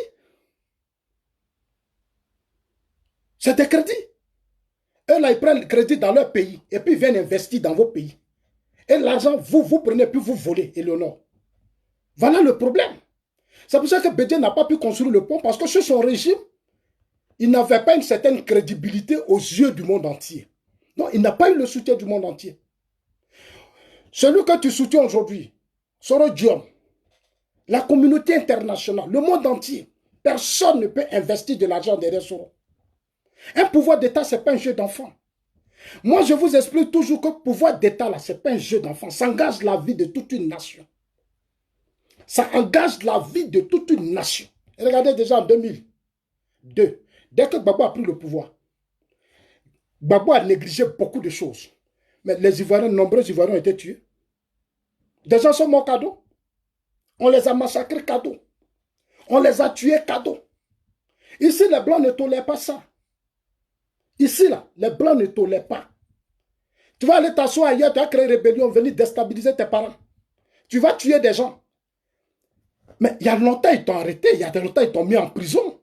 C'est des crédits. Eux, là, ils prennent le crédit dans leur pays. Et puis, ils viennent investir dans vos pays. Et l'argent, vous prenez, puis vous volez, Éléonore. Voilà le problème. C'est pour ça que Bédié n'a pas pu construire le pont, parce que sur son régime, il n'avait pas une certaine crédibilité aux yeux du monde entier. Non, il n'a pas eu le soutien du monde entier. Celui que tu soutiens aujourd'hui, Soro Diom, la communauté internationale, le monde entier, personne ne peut investir de l'argent derrière Soro. Un pouvoir d'État, ce n'est pas un jeu d'enfant. Moi, je vous explique toujours que le pouvoir d'État, là, ce n'est pas un jeu d'enfant. Ça engage la vie de toute une nation. Ça engage la vie de toute une nation. Et regardez déjà en 2002, dès que Gbagbo a pris le pouvoir, Gbagbo a négligé beaucoup de choses. Mais les Ivoiriens, nombreux Ivoiriens ont été tués. Des gens sont morts cadeau. On les a massacrés cadeau. On les a tués cadeau. Ici, les Blancs ne tolèrent pas ça. Ici, là, les Blancs ne tolèrent pas. Tu vas aller t'asseoir ailleurs, tu vas créer une rébellion, venir déstabiliser tes parents. Tu vas tuer des gens. Mais il y a longtemps, ils t'ont arrêté. Il y a longtemps, ils t'ont mis en prison.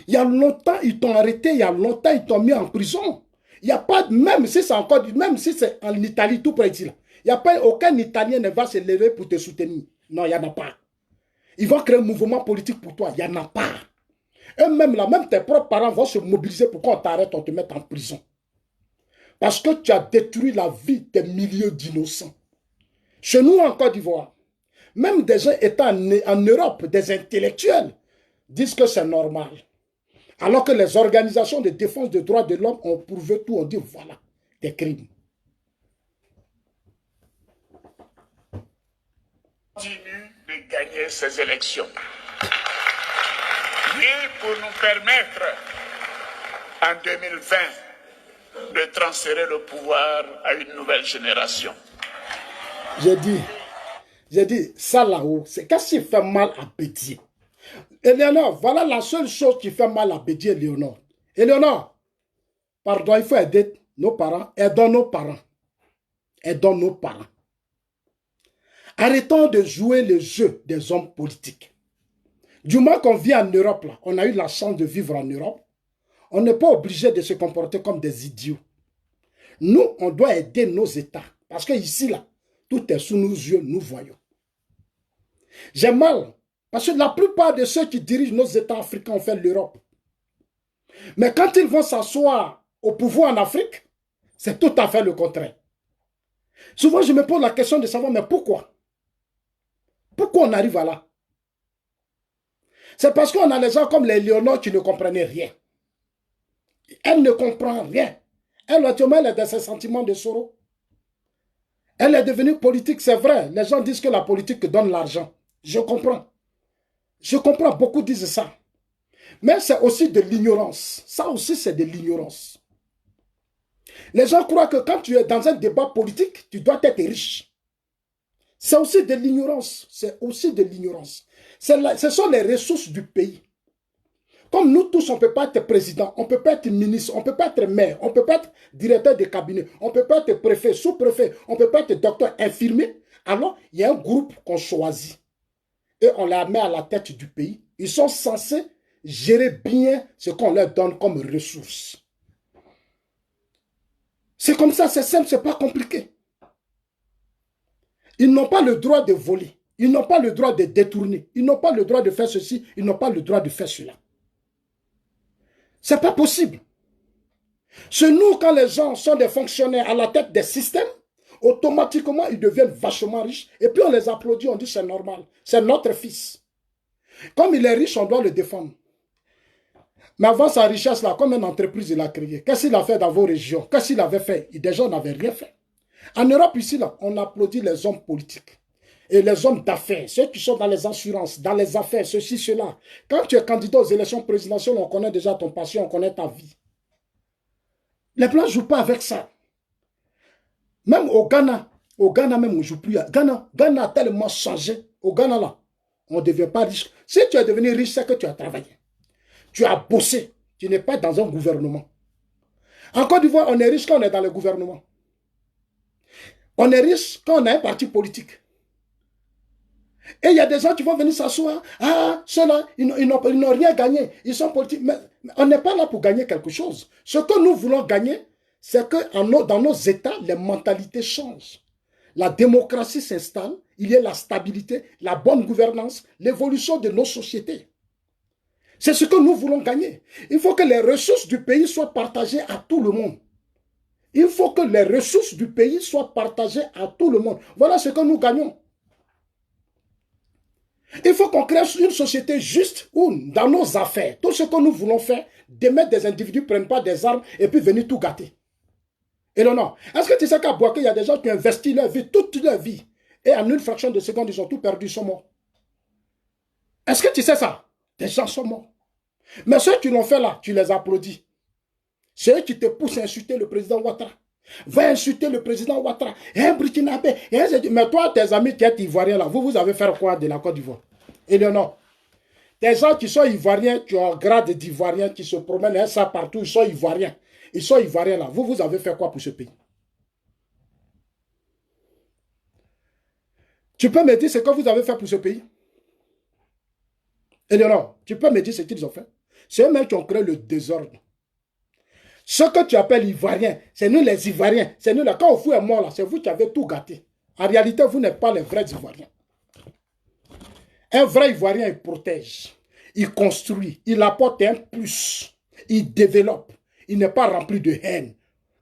Il y a longtemps, ils t'ont arrêté. Il y a longtemps, ils t'ont mis en prison. Il n'y a pas, même si c'est encore, même si c'est en Italie, tout près d'ici, il n'y a pas, aucun Italien ne va se lever pour te soutenir. Non, il n'y en a pas. Ils vont créer un mouvement politique pour toi. Il n'y en a pas. Eux-mêmes, là, même tes propres parents vont se mobiliser pour qu'on t'arrête, on te mette en prison. Parce que tu as détruit la vie des milliers d'innocents. Chez nous, en Côte d'Ivoire, même des gens étant en Europe, des intellectuels, disent que c'est normal. Alors que les organisations de défense des droits de l'homme ont prouvé tout, ont dit voilà, des crimes. Continue de gagner ces élections. Et pour nous permettre, en 2020, de transférer le pouvoir à une nouvelle génération. J'ai dit, ça là-haut, c'est qu'est-ce qui fait mal à Bédier? Éléonore, voilà la seule chose qui fait mal à Bédier, Éléonore. Éléonore, pardon, il faut aider nos parents, aidons nos parents. Aidons nos parents. Arrêtons de jouer le jeu des hommes politiques. Du moment qu'on vit en Europe, là, on a eu la chance de vivre en Europe, on n'est pas obligé de se comporter comme des idiots. Nous, on doit aider nos États. Parce que ici, là, tout est sous nos yeux, nous voyons. J'ai mal, parce que la plupart de ceux qui dirigent nos États africains ont fait l'Europe. Mais quand ils vont s'asseoir au pouvoir en Afrique, c'est tout à fait le contraire. Souvent, je me pose la question de savoir, mais pourquoi? Pourquoi on arrive à là? C'est parce qu'on a les gens comme les Léonore qui ne comprenaient rien. Elle ne comprend rien. Elle, actuellement, elle est dans ses sentiments de sorrow. Elle est devenue politique, c'est vrai. Les gens disent que la politique donne l'argent. Je comprends. Je comprends, beaucoup disent ça. Mais c'est aussi de l'ignorance. Ça aussi, c'est de l'ignorance. Les gens croient que quand tu es dans un débat politique, tu dois être riche. C'est aussi de l'ignorance. C'est aussi de l'ignorance. Ce sont les ressources du pays. Comme nous tous, on ne peut pas être président, on ne peut pas être ministre, on ne peut pas être maire, on ne peut pas être directeur de cabinet, on ne peut pas être préfet, sous-préfet, on ne peut pas être docteur, infirmier. Alors, il y a un groupe qu'on choisit. Et on la met à la tête du pays. Ils sont censés gérer bien ce qu'on leur donne comme ressources. C'est comme ça, c'est simple, c'est pas compliqué. Ils n'ont pas le droit de voler. Ils n'ont pas le droit de détourner. Ils n'ont pas le droit de faire ceci. Ils n'ont pas le droit de faire cela. C'est pas possible. Chez nous, quand les gens sont des fonctionnaires à la tête des systèmes, automatiquement, ils deviennent vachement riches. Et puis on les applaudit, on dit c'est normal. C'est notre fils. Comme il est riche, on doit le défendre. Mais avant sa richesse, là, comme une entreprise, il a créé. Qu'est-ce qu'il a fait dans vos régions? Qu'est-ce qu'il avait fait? Des gens n'avaient rien fait. En Europe, ici, là, on applaudit les hommes politiques. Et les hommes d'affaires, ceux qui sont dans les assurances, dans les affaires, ceci, cela. Quand tu es candidat aux élections présidentielles, on connaît déjà ton passion, on connaît ta vie. Les Blancs ne jouent pas avec ça. Même au Ghana même, on ne joue plus. Ghana a tellement changé. Au Ghana, là, on ne devient pas riche. Si tu es devenu riche, c'est que tu as travaillé. Tu as bossé. Tu n'es pas dans un gouvernement. En Côte d'Ivoire, on est riche quand on est dans le gouvernement. On est riche quand on a un parti politique. Et il y a des gens qui vont venir s'asseoir. Ah, ceux-là, ils n'ont rien gagné. Ils sont politiques. Mais on n'est pas là pour gagner quelque chose. Ce que nous voulons gagner, c'est que dans nos États, les mentalités changent. La démocratie s'installe, il y a la stabilité, la bonne gouvernance, l'évolution de nos sociétés. C'est ce que nous voulons gagner. Il faut que les ressources du pays soient partagées à tout le monde. Il faut que les ressources du pays soient partagées à tout le monde. Voilà ce que nous gagnons. Il faut qu'on crée une société juste où, dans nos affaires, tout ce que nous voulons faire, de mettre des individus ne prennent pas des armes et puis venir tout gâter. Et non. Est-ce que tu sais qu'à Bouaké, il y a des gens qui ont investi leur vie, toute leur vie, et en une fraction de seconde, ils ont tout perdu, ils sont morts. Est-ce que tu sais ça? Des gens sont morts. Mais ceux qui l'ont fait là, tu les applaudis. C'est eux qui te poussent à insulter le président Ouattara. Va insulter le président Ouattara. Un Burkinabé. Mais toi, tes amis qui êtes ivoiriens là, vous avez fait quoi de la Côte d'Ivoire? Et non. Des gens qui sont ivoiriens, qui ont un grade d'ivoiriens, qui se promènent ça partout, ils sont ivoiriens. Ils sont ivoiriens là. Vous avez fait quoi pour ce pays? Tu peux me dire ce que vous avez fait pour ce pays? Et non, tu peux me dire ce qu'ils ont fait? C'est eux-mêmes qui ont créé le désordre. Ce que tu appelles Ivoiriens, c'est nous les Ivoiriens. C'est nous là. Quand on fout est mort là, c'est vous qui avez tout gâté. En réalité, vous n'êtes pas les vrais Ivoiriens. Un vrai Ivoirien, il protège, il construit, il apporte un plus, il développe. Il n'est pas rempli de haine.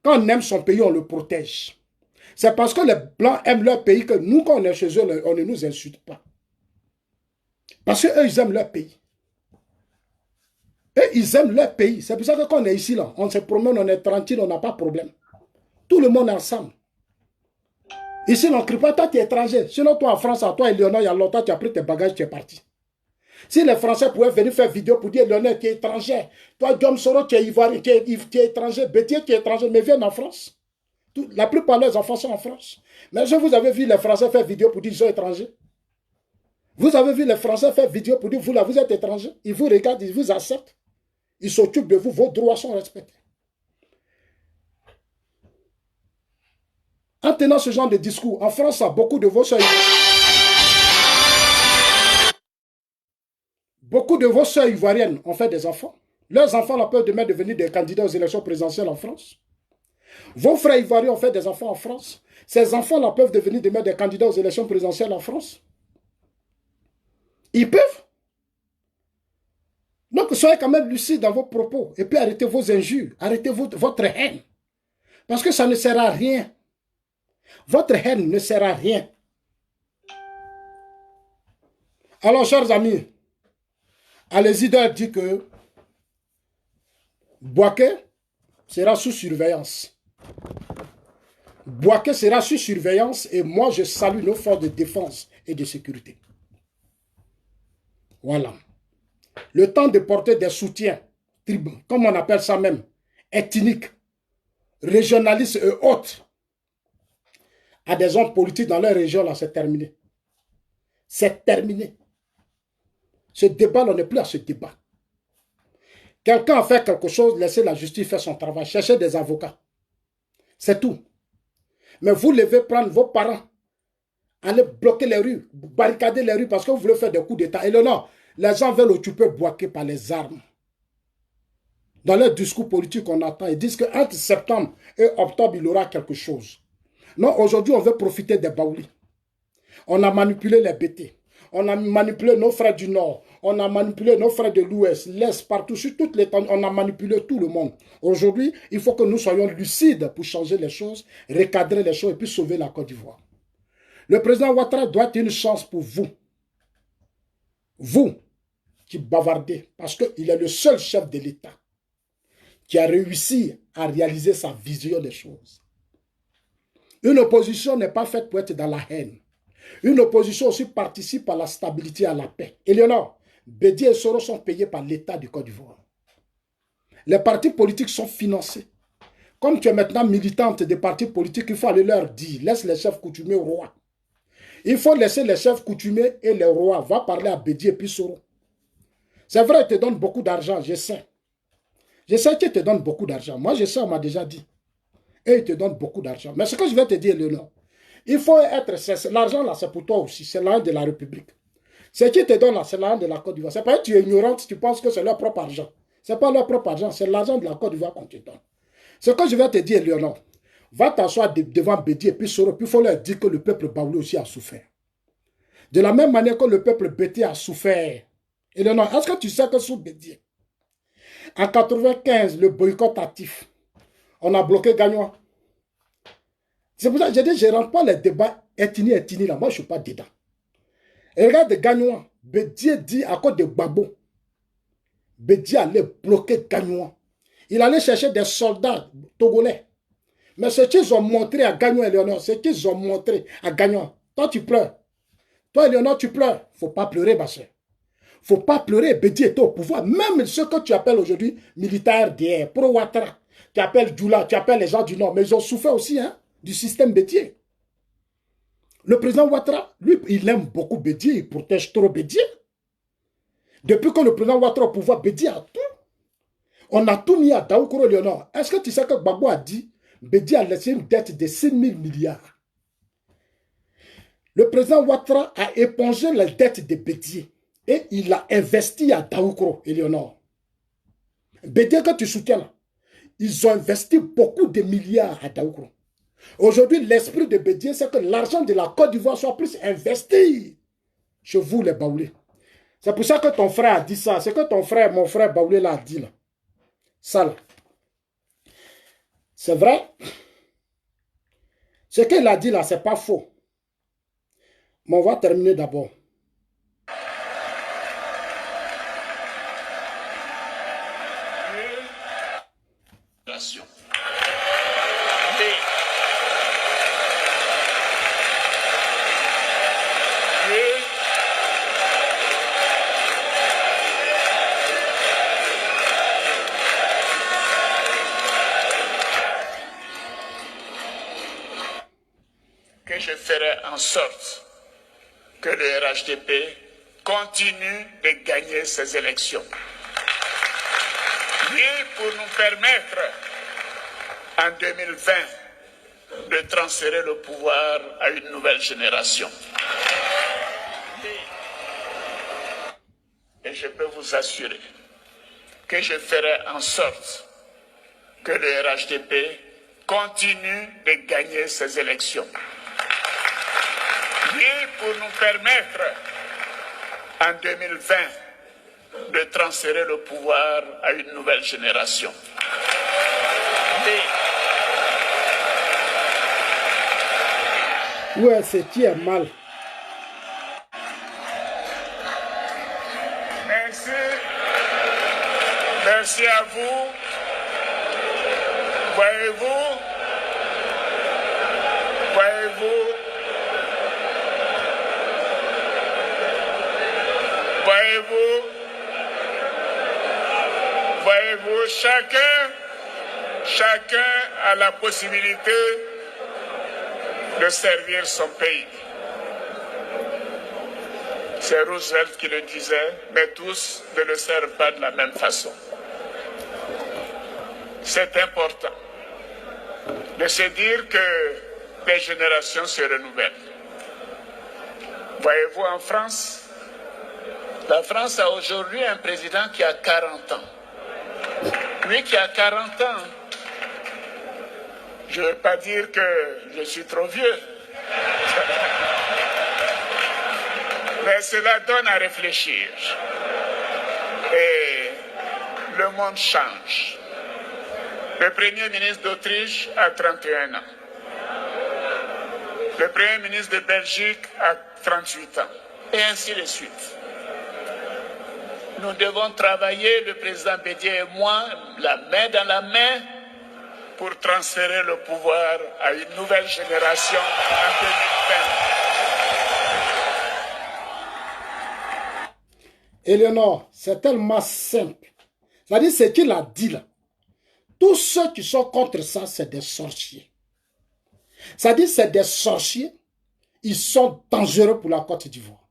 Quand on aime son pays, on le protège. C'est parce que les Blancs aiment leur pays que nous, quand on est chez eux, on ne nous insulte pas. Parce qu'eux, ils aiment leur pays. Et ils aiment leur pays. C'est pour ça que quand on est ici, là, on se promène, on est tranquille, on n'a pas de problème. Tout le monde est ensemble. Ici, on ne crie pas, toi, tu es étranger. Sinon, toi, en France, à toi, Léonard, il y a longtemps, tu as pris tes bagages, tu es parti. Si les Français pouvaient venir faire vidéo pour dire, Léonard, tu es étranger. Toi, Guillaume Soro, tu es ivoirien, tu es étranger. Bétier, tu es étranger, mais viens en France. La plupart de leurs enfants sont en France. Mais est-ce que vous avez vu les Français faire vidéo pour dire qu'ils sont étrangers? Vous avez vu les Français faire vidéo pour dire, vous là, vous êtes étrangers. Ils vous regardent, ils vous acceptent. Ils s'occupent de vous, vos droits sont respectés. En tenant ce genre de discours, en France, beaucoup de vos soeurs ivoiriennes ont fait des enfants. Leurs enfants là, peuvent demain devenir des candidats aux élections présidentielles en France. Vos frères ivoiriens ont fait des enfants en France. Ces enfants-là peuvent devenir demain des candidats aux élections présidentielles en France. Ils peuvent. Donc, soyez quand même lucides dans vos propos. Et puis, arrêtez vos injures. Arrêtez votre haine. Parce que ça ne sert à rien. Votre haine ne sert à rien. Alors, chers amis, Allez-y dit que Bouaké sera sous surveillance. Bouaké sera sous surveillance et moi, je salue nos forces de défense et de sécurité. Voilà. Le temps de porter des soutiens, comme on appelle ça même, ethniques, régionalistes et autres, à des hommes politiques dans leur région, là, c'est terminé. C'est terminé. Ce débat, on n'est plus à ce débat. Quelqu'un a fait quelque chose, laissez la justice faire son travail, cherchez des avocats. C'est tout. Mais vous devez prendre vos parents, aller bloquer les rues, barricader les rues parce que vous voulez faire des coups d'État. Et là, non, les gens veulent occuper Bouaké par les armes. Dans leur discours politique, on attend. Ils disent qu'entre septembre et octobre, il y aura quelque chose. Non, aujourd'hui, on veut profiter des Baouli. On a manipulé les BT. On a manipulé nos frères du Nord. On a manipulé nos frères de l'Ouest, l'Est, partout, sur toutes les temps. On a manipulé tout le monde. Aujourd'hui, il faut que nous soyons lucides pour changer les choses, recadrer les choses et puis sauver la Côte d'Ivoire. Le président Ouattara doit être une chance pour vous. Vous qui bavardez, parce qu'il est le seul chef de l'État qui a réussi à réaliser sa vision des choses. Une opposition n'est pas faite pour être dans la haine. Une opposition aussi participe à la stabilité et à la paix. Éléonore, Bédié et Soro sont payés par l'État du Côte d'Ivoire. Les partis politiques sont financés. Comme tu es maintenant militante des partis politiques, il faut aller leur dire, laisse les chefs coutumiers au roi. Il faut laisser les chefs coutumiers et les rois. Va parler à Bédié et puis Soro. C'est vrai, ils te donnent beaucoup d'argent, je sais. Je sais qu'ils te donnent beaucoup d'argent. Moi, je sais, on m'a déjà dit. Et ils te donnent beaucoup d'argent. Mais ce que je vais te dire, Léonore, il faut être... L'argent, là, c'est pour toi aussi. C'est l'argent de la République. Ce qui te donne, là, c'est l'argent de la Côte d'Ivoire. C'est pas que tu es ignorante, tu penses que c'est leur propre argent. Ce n'est pas leur propre argent, c'est l'argent de la Côte d'Ivoire qu'on te donne. Ce que je vais te dire, Léonore, va t'asseoir devant Bédié et puis Soro, puis il faut leur dire que le peuple baoulé aussi a souffert. De la même manière que le peuple Bédié a souffert. Et Léonore, est-ce que tu sais que sous Bédié, en 1995, le boycott actif, on a bloqué Gagnois. C'est pour ça que j'ai dit, je ne rentre pas les débats ethnie là. Moi, je ne suis pas dedans. Et regarde Gagnois. Bédié dit à cause de Gbagbo. Bédié allait bloquer Gagnois. Il allait chercher des soldats togolais. Mais ce qu'ils ont montré à Gagnois et Léonore, ce qu'ils ont montré à Gagnois. Toi, tu pleures. Toi, Léonore, tu pleures. Il ne faut pas pleurer, ma soeur. Il ne faut pas pleurer. Bédié est au pouvoir. Même ceux que tu appelles aujourd'hui militaires d'hier, pro-Ouattara, tu appelles Djoula, tu appelles les gens du Nord, mais ils ont souffert aussi, hein, du système Bédié. Le président Ouattara, lui, il aime beaucoup Bédié, il protège trop Bédié. Depuis que le président Ouattara au pouvoir, Bédié a tout. On a tout mis à Daoukoro Léonore. Est-ce que tu sais que Gbagbo a dit Bédié a laissé une dette de 6 000 milliards. Le président Ouattara a épongé la dette de Bédié et il a investi à Daoukoro et Léonore. Bédié que tu soutiens là, ils ont investi beaucoup de milliards à Daoukoro. Aujourd'hui, l'esprit de Bédié, c'est que l'argent de la Côte d'Ivoire soit plus investi chez vous, les Baoulés. C'est pour ça que ton frère a dit ça. C'est que ton frère, mon frère Baoulé, l'a dit là. Ça là. C'est vrai. Ce qu'il a dit là, c'est pas faux. Mais on va terminer d'abord. génération. Que je ferai en sorte que le RHDP continue de gagner ces élections. Et pour nous permettre, en 2020, de transférer le pouvoir à une nouvelle génération. Et je peux vous assurer que je ferai en sorte que le RHDP continue de gagner ces élections. Et pour nous permettre, en 2020, de transférer le pouvoir à une nouvelle génération. Ouais, c'est qui est mal. Merci. Merci à vous. Voyez-vous, chacun a la possibilité de servir son pays. C'est Roosevelt qui le disait, mais tous ne le servent pas de la même façon. C'est important de se dire que les générations se renouvellent. Voyez-vous, en France, la France a aujourd'hui un président qui a 40 ans. Lui qui a 40 ans, je ne veux pas dire que je suis trop vieux. Mais cela donne à réfléchir. Et le monde change. Le Premier ministre d'Autriche a 31 ans. Le Premier ministre de Belgique a 38 ans. Et ainsi de suite. Nous devons travailler, le président Bédié et moi, la main dans la main, pour transférer le pouvoir à une nouvelle génération en 2020. Éléonore, c'est tellement simple. C'est-à-dire, ce qu'il a dit là, tous ceux qui sont contre ça, c'est des sorciers. C'est-à-dire, c'est des sorciers, ils sont dangereux pour la Côte d'Ivoire.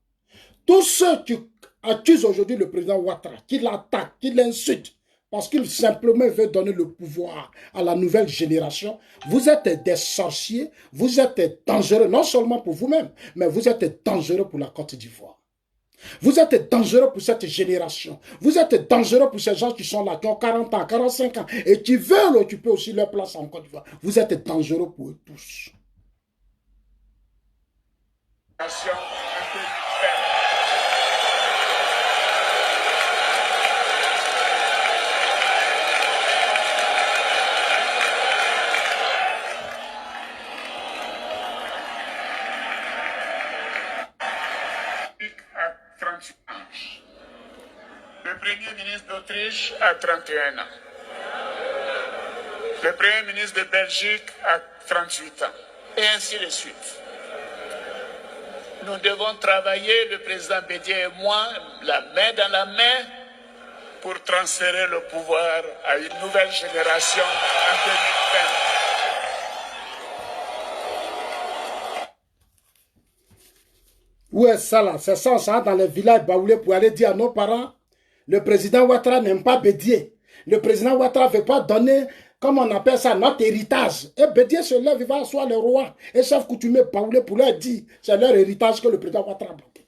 Tous ceux qui accusent aujourd'hui le président Ouattara, qui l'attaque, qui l'insulte, parce qu'il simplement veut donner le pouvoir à la nouvelle génération, vous êtes des sorciers, vous êtes dangereux, non seulement pour vous-même, mais vous êtes dangereux pour la Côte d'Ivoire. Vous êtes dangereux pour cette génération. Vous êtes dangereux pour ces gens qui sont là, qui ont 40 ans, 45 ans, et qui veulent occuper aussi leur place en Côte d'Ivoire. Vous êtes dangereux pour eux tous. Le Premier ministre d'Autriche a 31 ans. Le Premier ministre de Belgique a 38 ans. Et ainsi de suite. Nous devons travailler, le président Bédié et moi, la main dans la main, pour transférer le pouvoir à une nouvelle génération en 2020. Où est ça là? C'est ça, on s'en va dans les villages baoulés pour aller dire à nos parents, le président Ouattara n'aime pas Bédié. Le président Ouattara ne veut pas donner, comme on appelle ça, notre héritage. Et Bédié se lève, il va asseoir le roi et chef coutumier baoulé pour leur dire, c'est leur héritage que le président Ouattara a bloqué.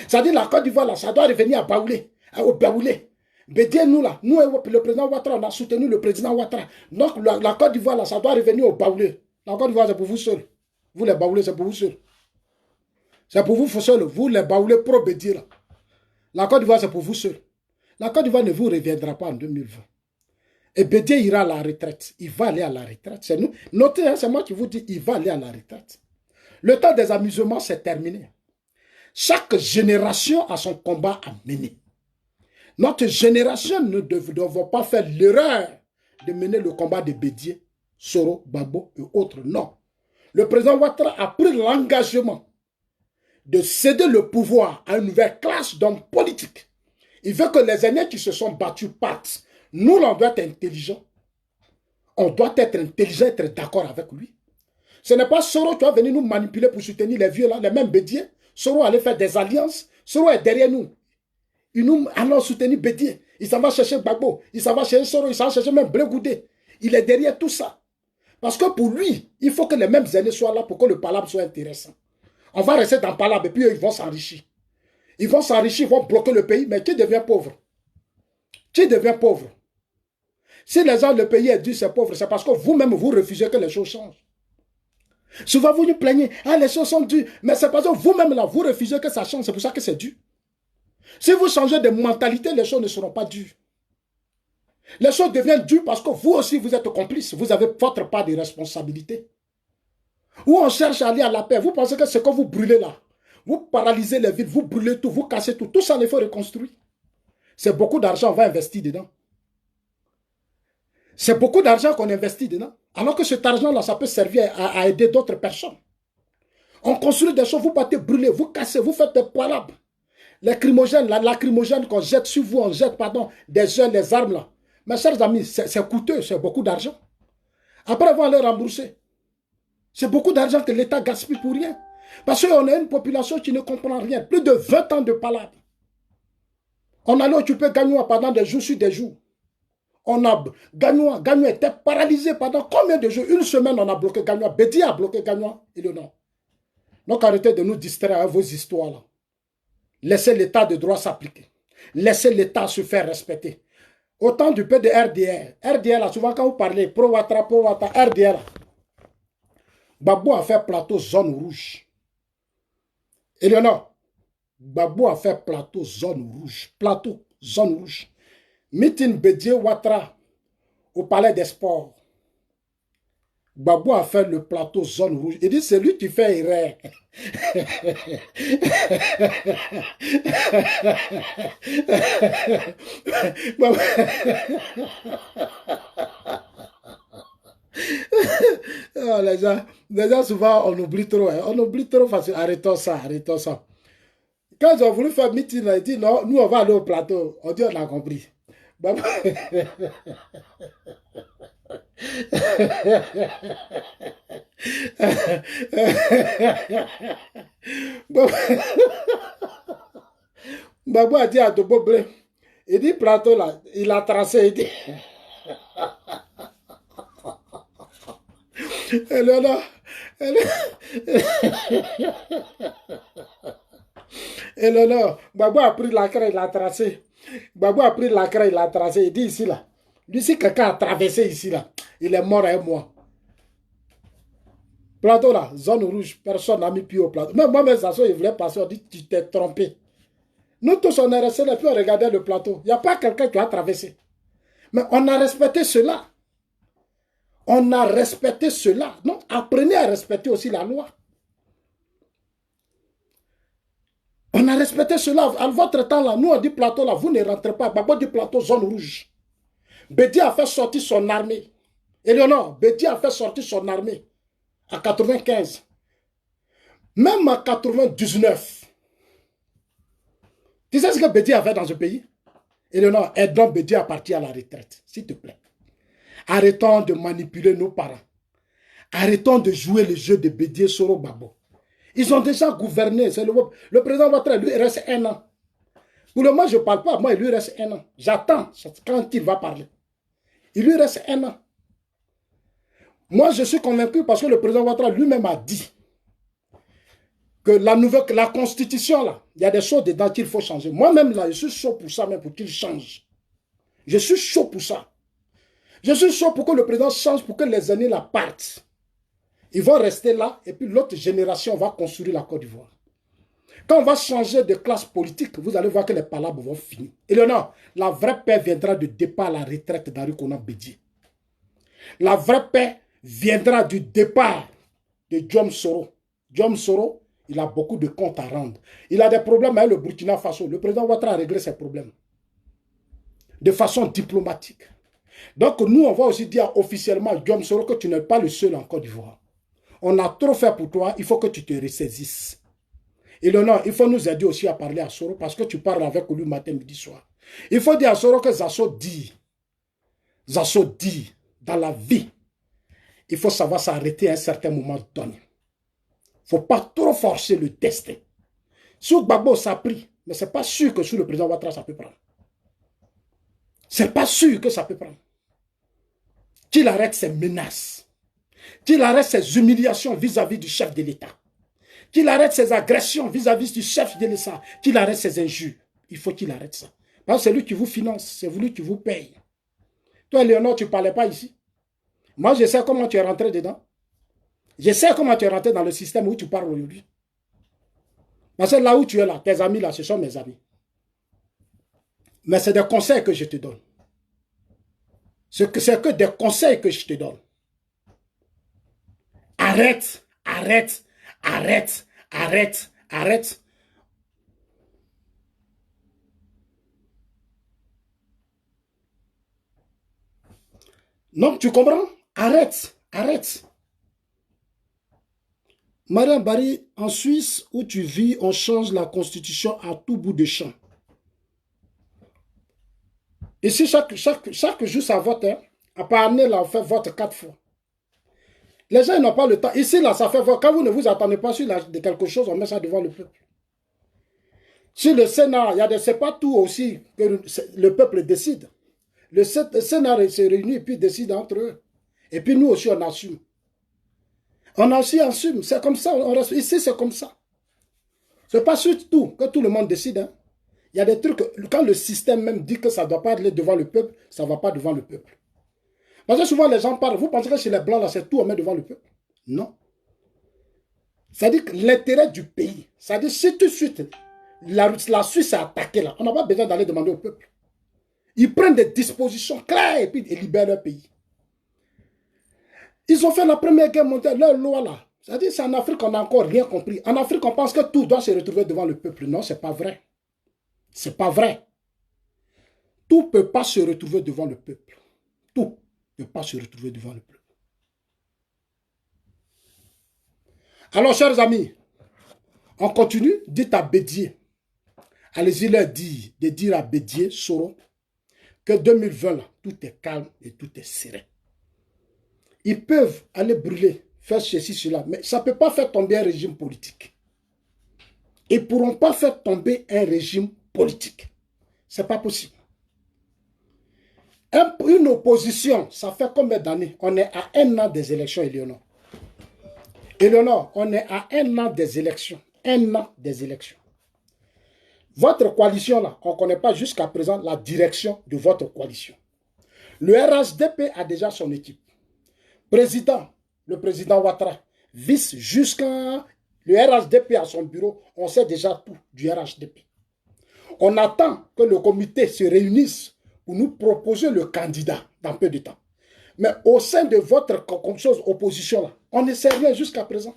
C'est-à-dire la Côte d'Ivoire, là, ça doit revenir à Baoulé, au Baoulé. Bédié, nous là, nous le président Ouattara, on a soutenu le président Ouattara. Donc la Côte d'Ivoire, là, ça doit revenir au Baoulé. La Côte d'Ivoire, c'est pour vous seuls. Vous les Baoulés, c'est pour vous seuls. C'est pour vous seuls, vous les Baoulés pro-Bédié là. La Côte d'Ivoire, c'est pour vous seuls. La Côte d'Ivoire ne vous reviendra pas en 2020. Et Bédié ira à la retraite. Il va aller à la retraite. C'est nous. Notez, hein, c'est moi qui vous dis, il va aller à la retraite. Le temps des amusements, c'est terminé. Chaque génération a son combat à mener. Notre génération ne devons pas faire l'erreur de mener le combat de Bédié, Soro, Gbagbo et autres. Non. Le président Ouattara a pris l'engagement de céder le pouvoir à une nouvelle classe d'hommes politiques. Il veut que les aînés qui se sont battus partent. Nous, on doit être intelligents. On doit être intelligent, être d'accord avec lui. Ce n'est pas Soro qui va venir nous manipuler pour soutenir les vieux là, les mêmes Bédié. Soro allait faire des alliances. Soro est derrière nous. Il nous allons soutenir Bédié. Il s'en va chercher Gbagbo. Il s'en va chercher Soro. Il s'en va chercher même Blé Goudé. Il est derrière tout ça. Parce que pour lui, il faut que les mêmes aînés soient là pour que le palabre soit intéressant. On va rester dans le palabre et puis ils vont s'enrichir. Ils vont s'enrichir, ils vont bloquer le pays. Mais qui devient pauvre? Qui devient pauvre? Si les gens, le pays est dur, c'est pauvre, c'est parce que vous-même, vous refusez que les choses changent. Souvent, vous nous plaignez, ah, les choses sont dures. Mais c'est parce que vous-même, là, vous refusez que ça change. C'est pour ça que c'est dur. Si vous changez de mentalité, les choses ne seront pas dures. Les choses deviennent dures parce que vous aussi, vous êtes complices. Vous avez votre part de responsabilité. Où on cherche à aller à la paix. Vous pensez que ce que vous brûlez là, vous paralysez les villes, vous brûlez tout, vous cassez tout. Tout ça, il faut reconstruire. C'est beaucoup d'argent, on va investir dedans. C'est beaucoup d'argent qu'on investit dedans. Alors que cet argent-là, ça peut servir à aider d'autres personnes. On construit des choses, vous partez brûler, vous cassez, vous faites des palabres. Les lacrymogènes, la lacrymogène qu'on jette sur vous, on jette, pardon, des jeunes, les armes là. Mes chers amis, c'est coûteux, c'est beaucoup d'argent. Après, on va les rembourser. C'est beaucoup d'argent que l'État gaspille pour rien. Parce qu'on a une population qui ne comprend rien. Plus de 20 ans de palabres. On allait occuper Gagnoua pendant des jours sur des jours. On a Gagnoua était paralysé pendant combien de jours? Une semaine, on a bloqué Gagnoua. Bédié a bloqué Gagnoua. Et le non. Donc arrêtez de nous distraire avec vos histoires là. Laissez l'état de droit s'appliquer. Laissez l'état se faire respecter. Autant du peu de RDR. RDR là, souvent quand vous parlez, pro-Ouattara, RDR là. Gbagbo a fait plateau zone rouge. Éléonore, Gbagbo a fait plateau zone rouge. Plateau zone rouge. Meeting Bédié Ouattara au palais des sports. Gbagbo a fait le plateau zone rouge. Il dit c'est lui qui fait erreur. Oh, les gens souvent on oublie trop. Hein. On oublie trop facile. Arrêtons ça, arrêtons ça. Quand ils ont voulu faire meeting, ils disent non, nous on va aller au plateau. On dit on a compris. Gbagbo a dit à Tobo Blé, il dit plateau là, il a tracé, il dit. Éléonore, Gbagbo a pris la craie, il a tracé. Gbagbo a pris la craie, il a tracé. Il dit ici là. Lui, si quelqu'un a traversé ici là, il est mort avec moi. Plateau là, zone rouge, personne n'a mis pied au plateau. Même moi, mes associés, ils voulaient passer, on dit tu t'es trompé. Nous tous, on est restés là, puis on regardait le plateau. Il n'y a pas quelqu'un qui a traversé. Mais on a respecté cela. On a respecté cela. Non, apprenez à respecter aussi la loi. On a respecté cela. À votre temps là, nous on dit plateau là, vous ne rentrez pas. Gbagbo dit plateau zone rouge. Bédié a fait sortir son armée. Éléonore, Bédié a fait sortir son armée à 95. Même à 99. Tu sais ce que Bédié a fait dans ce pays? Éléonore, aidons Bédié à partir à la retraite, s'il te plaît. Arrêtons de manipuler nos parents. Arrêtons de jouer le jeu de Bédié, Soro, Gbagbo. Ils ont déjà gouverné. Le président Ouattara, lui, il reste 1 an. Pour le moment, je ne parle pas. Moi, il lui reste 1 an. J'attends quand il va parler. Il lui reste 1 an. Moi, je suis convaincu parce que le président Ouattara lui-même a dit que la constitution, là, il y a des choses dedans qu'il faut changer. Moi-même, là, je suis chaud pour ça, même pour qu'il change. Je suis chaud pour ça. Je suis chaud pour que le président change, pour que les aînés la partent. Ils vont rester là, et puis l'autre génération va construire la Côte d'Ivoire. Quand on va changer de classe politique, vous allez voir que les palabres vont finir. Et non, la vraie paix viendra du départ à la retraite d'Henri Konan Bédié. La vraie paix viendra du départ de Diom Soro. Diom Soro, il a beaucoup de comptes à rendre. Il a des problèmes avec le Burkina Faso. Le président Ouattara a réglé ses problèmes de façon diplomatique. Donc nous, on va aussi dire officiellement, Guillaume Soro, que tu n'es pas le seul en Côte d'Ivoire. On a trop fait pour toi, il faut que tu te ressaisisses. Et non, il faut nous aider aussi à parler à Soro, parce que tu parles avec lui matin, midi, soir. Il faut dire à Soro que Zasso dit, dans la vie, il faut savoir s'arrêter à un certain moment donné. Il ne faut pas trop forcer le destin. Sous Gbagbo, ça a pris, mais ce n'est pas sûr que sous le président Ouattara, ça peut prendre. Ce n'est pas sûr que ça peut prendre. Qu'il arrête ses menaces. Qu'il arrête ses humiliations vis-à-vis du chef de l'État. Qu'il arrête ses agressions vis-à-vis du chef de l'État. Qu'il arrête ses injures. Il faut qu'il arrête ça. Parce que c'est lui qui vous finance, c'est lui qui vous paye. Toi, Léonard, tu ne parlais pas ici. Moi, je sais comment tu es rentré dedans. Je sais comment tu es rentré dans le système où tu parles aujourd'hui. Parce que là où tu es là, tes amis là, ce sont mes amis. Mais c'est des conseils que je te donne. C'est que des conseils que je te donne. Arrête, arrête, arrête, arrête, arrête. Non, tu comprends? Arrête, arrête. Madame Barry, en Suisse où tu vis, on change la constitution à tout bout de champ. Ici, chaque jour, ça vote. Hein. À part année, là, on fait vote 4 fois. Les gens n'ont pas le temps. Ici, là, ça fait vote. Quand vous ne vous attendez pas sur de quelque chose, on met ça devant le peuple. Sur le Sénat, il y a des... C'est pas tout aussi que le peuple décide. Le Sénat se réunit et puis décide entre eux. Et puis nous aussi, on assume. On assume. C'est comme ça. Ici, c'est comme ça. C'est pas surtout que tout le monde décide. Hein. Il y a des trucs, quand le système même dit que ça ne doit pas aller devant le peuple, ça ne va pas devant le peuple. Parce que souvent les gens parlent, vous pensez que chez les Blancs, là, c'est tout, on met devant le peuple. Non. C'est-à-dire que l'intérêt du pays, c'est-à-dire si tout de suite, la Suisse est attaquée là, on n'a pas besoin d'aller demander au peuple. Ils prennent des dispositions claires et puis ils libèrent leur pays. Ils ont fait la première guerre mondiale, leur loi là. C'est-à-dire c'est en Afrique qu'on n'a encore rien compris. En Afrique, on pense que tout doit se retrouver devant le peuple. Non, ce n'est pas vrai. C'est pas vrai. Tout ne peut pas se retrouver devant le peuple. Tout ne peut pas se retrouver devant le peuple. Alors, chers amis, on continue. Dites à Bédier. Allez-y leur dire, de dire à Bédier, Soro, que 2020, là, tout est calme et tout est serein. Ils peuvent aller brûler, faire ceci, cela, mais ça ne peut pas faire tomber un régime politique. Ils ne pourront pas faire tomber un régime politique. Ce n'est pas possible. Une opposition, ça fait combien d'années? On est à 1 an des élections, Éléonore. Éléonore, on est à 1 an des élections. 1 an des élections. Votre coalition, là, on ne connaît pas jusqu'à présent la direction de votre coalition. Le RHDP a déjà son équipe. Président, le président Ouattara, vice jusqu'à... Le RHDP à son bureau, on sait déjà tout du RHDP. On attend que le comité se réunisse pour nous proposer le candidat dans peu de temps. Mais au sein de votre opposition, là, on ne sait rien jusqu'à présent.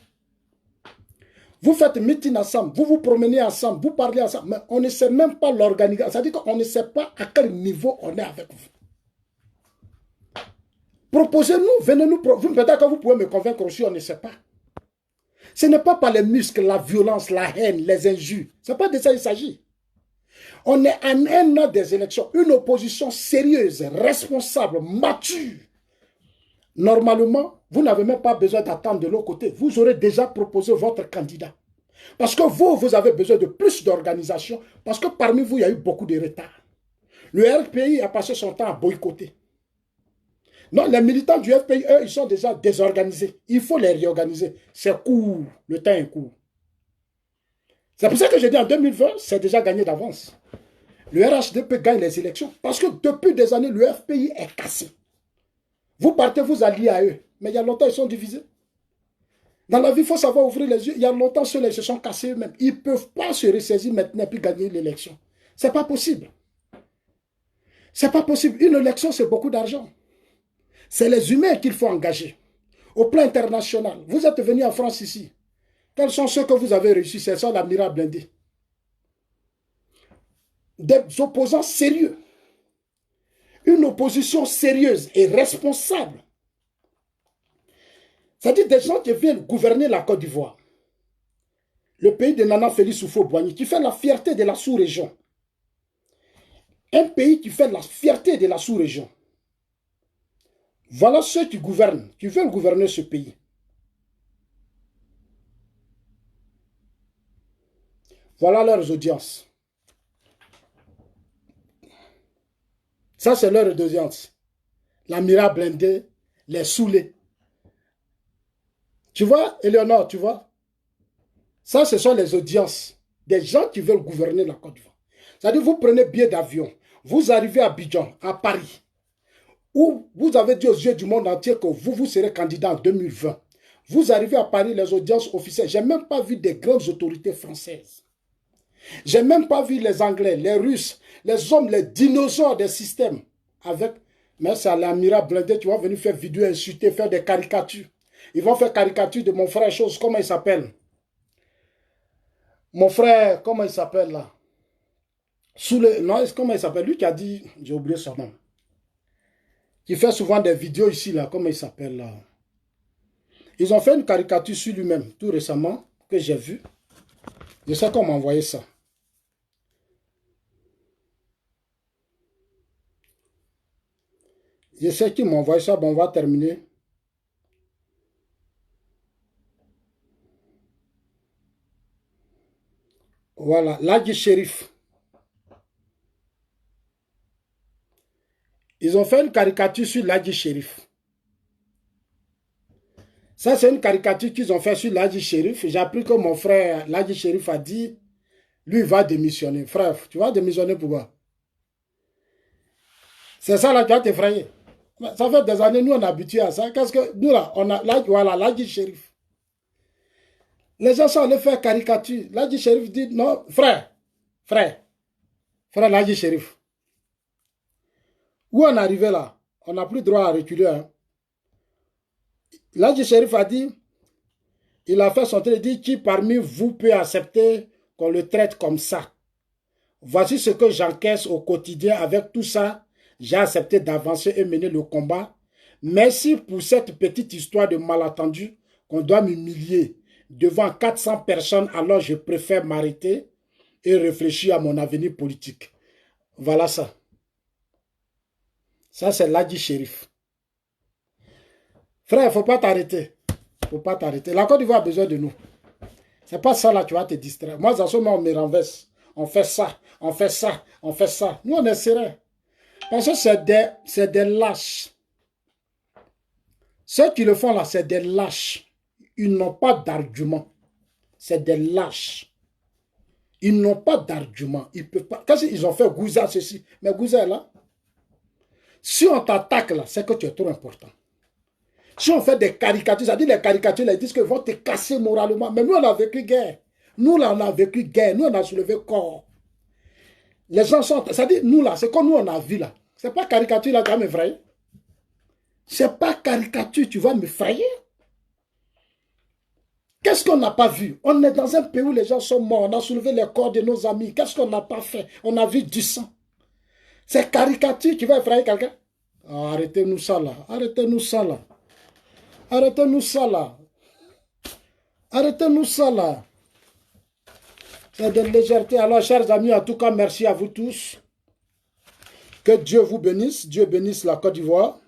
Vous faites meeting ensemble, vous vous promenez ensemble, vous parlez ensemble, mais on ne sait même pas l'organisation. C'est-à-dire qu'on ne sait pas à quel niveau on est avec vous. Proposez-nous, venez-nous. Peut-être que vous pouvez me convaincre aussi, on ne sait pas. Ce n'est pas par les muscles, la violence, la haine, les injures. Ce n'est pas de ça qu'il s'agit. On est à 1 an des élections. Une opposition sérieuse, responsable, mature. Normalement, vous n'avez même pas besoin d'attendre de l'autre côté. Vous aurez déjà proposé votre candidat. Parce que vous avez besoin de plus d'organisation. Parce que parmi vous, il y a eu beaucoup de retard. Le RPI a passé son temps à boycotter. Non, les militants du FPI, eux, ils sont déjà désorganisés. Il faut les réorganiser. C'est court. Le temps est court. C'est pour ça que je dis en 2020, c'est déjà gagné d'avance. Le RHDP gagne les élections. Parce que depuis des années, le FPI est cassé. Vous partez, vous alliez à eux. Mais il y a longtemps, ils sont divisés. Dans la vie, il faut savoir ouvrir les yeux. Il y a longtemps, ceux-là, ils se sont cassés eux-mêmes. Ils ne peuvent pas se ressaisir maintenant et puis gagner l'élection. Ce n'est pas possible. Ce n'est pas possible. Une élection, c'est beaucoup d'argent. C'est les humains qu'il faut engager. Au plan international, vous êtes venu en France ici. Quels sont ceux que vous avez réussi? C'est ça l'amiral blindé. Des opposants sérieux. une opposition sérieuse et responsable. C'est-à-dire des gens qui viennent gouverner la Côte d'Ivoire. Le pays de Nana Félix Houphouët-Boigny, qui fait la fierté de la sous-région. Un pays qui fait la fierté de la sous-région. Voilà ceux qui gouvernent, qui veulent gouverner ce pays. Voilà leurs audiences. Ça, c'est leur audience. La Mira blindée, les saoulés. Tu vois, Éléonore, tu vois? Ça, ce sont les audiences des gens qui veulent gouverner la Côte d'Ivoire. C'est-à-dire, vous prenez billet d'avion, vous arrivez à Abidjan, à Paris, où vous avez dit aux yeux du monde entier que vous serez candidat en 2020. Vous arrivez à Paris, les audiences officielles. Je n'ai même pas vu des grandes autorités françaises. Je n'ai même pas vu les Anglais, les Russes, les hommes, les dinosaures des systèmes. Mais c'est à l'Amira blindé, tu vas venir faire vidéo, insulter, faire des caricatures. Ils vont faire caricature de mon frère, chose, comment il s'appelle? Mon frère, comment il s'appelle là? Non, comment il s'appelle? Lui qui a dit, j'ai oublié son nom. Qui fait souvent des vidéos ici là, comment il s'appelle là? Ils ont fait une caricature sur lui-même, tout récemment, que j'ai vu. Je sais qu'on m'a envoyé ça. Je sais qu'ils m'ont envoyé ça, bon, on va terminer. Voilà, Ladji Shérif. Ils ont fait une caricature sur Ladji Shérif. Ça, c'est une caricature qu'ils ont fait sur Ladji Shérif. J'ai appris que mon frère Ladji Shérif a dit, lui, il va démissionner. Frère, tu vas démissionner pourquoi? C'est ça là qui va t'effrayer. Ça fait des années, nous, on est habitués à ça. Qu'est-ce que nous, là, on a, là, voilà, Ladji Shérif. Les gens sont allés faire caricature. Ladji Shérif dit, non, frère Ladji Shérif. Où on est arrivé là? On n'a plus droit à reculer. Hein. Ladji Shérif a dit, il a fait son trait, il dit, qui parmi vous peut accepter qu'on le traite comme ça? Voici ce que j'encaisse au quotidien. Avec tout ça, j'ai accepté d'avancer et mener le combat. Merci pour cette petite histoire de malentendu qu'on doit m'humilier devant 400 personnes, alors je préfère m'arrêter et réfléchir à mon avenir politique. Voilà ça. Ça, c'est Ladji Shérif. Frère, il ne faut pas t'arrêter. Il ne faut pas t'arrêter. La Côte d'Ivoire a besoin de nous. Ce n'est pas ça là, tu vas te distraire. Moi, dans ce moment, on me renverse. On fait ça, on fait ça, on fait ça. Nous, on est serein. Parce que c'est des lâches. Ceux qui le font là, c'est des lâches. Ils n'ont pas d'argument. C'est des lâches. Ils n'ont pas d'argument. Ils peuvent pas. Qu'est-ce qu'ils ont fait Gouza ceci? Mais Gouza est là. Si on t'attaque là, c'est que tu es trop important. Si on fait des caricatures, ça dit les caricatures, là, ils disent qu'ils vont te casser moralement. Mais nous, on a vécu guerre. Nous, là, on a vécu guerre. Nous, on a soulevé corps. Les gens sont... Ça dit, nous, là, c'est comme nous, on a vu, là. C'est pas caricature, là, qui va m'effrayer. C'est pas caricature, tu vas m'effrayer. Qu'est-ce qu'on n'a pas vu? On est dans un pays où les gens sont morts. On a soulevé les corps de nos amis. Qu'est-ce qu'on n'a pas fait? On a vu du sang. C'est caricature qui va effrayer quelqu'un? Oh, arrêtez-nous ça, là. Arrêtez-nous ça, là. Arrêtez-nous ça, là. Arrêtez-nous ça, là. C'est de légèreté. Alors, chers amis, en tout cas, merci à vous tous. Que Dieu vous bénisse. Dieu bénisse la Côte d'Ivoire.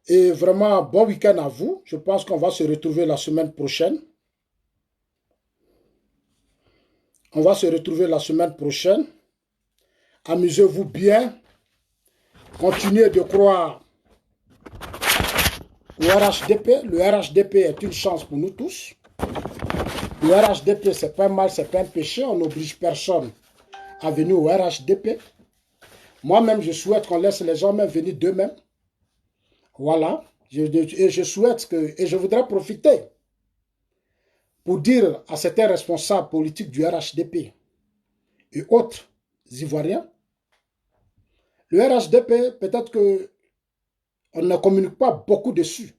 Et vraiment, bon week-end à vous. Je pense qu'on va se retrouver la semaine prochaine. On va se retrouver la semaine prochaine. Amusez-vous bien. Continuez de croire au RHDP. Le RHDP est une chance pour nous tous. Le RHDP, c'est pas mal, c'est pas un péché. On n'oblige personne à venir au RHDP. Moi-même, je souhaite qu'on laisse les gens même venir d'eux-mêmes. Voilà. Et je souhaite que... Et je voudrais profiter pour dire à certains responsables politiques du RHDP et autres Ivoiriens, le RHDP, peut-être qu'on ne communique pas beaucoup dessus.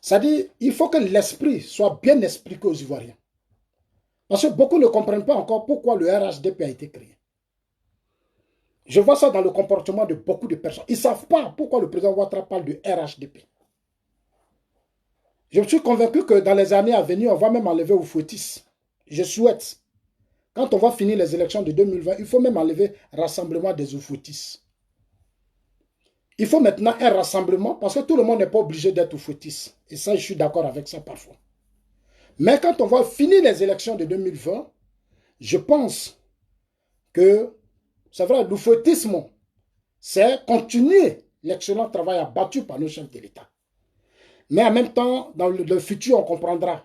C'est-à-dire, il faut que l'esprit soit bien expliqué aux Ivoiriens. Parce que beaucoup ne comprennent pas encore pourquoi le RHDP a été créé. Je vois ça dans le comportement de beaucoup de personnes. Ils ne savent pas pourquoi le président Ouattara parle de RHDP. Je suis convaincu que dans les années à venir, on va même enlever Oufouettis. Je souhaite. Quand on va finir les élections de 2020, il faut même enlever rassemblement des Oufouettis. Il faut maintenant un rassemblement parce que tout le monde n'est pas obligé d'être Oufouettis. Et ça, je suis d'accord avec ça parfois. Mais quand on va finir les élections de 2020, je pense que, c'est vrai, l'oufouettisme, c'est continuer l'excellent travail abattu par nos chefs de l'État. Mais en même temps, dans le futur, on comprendra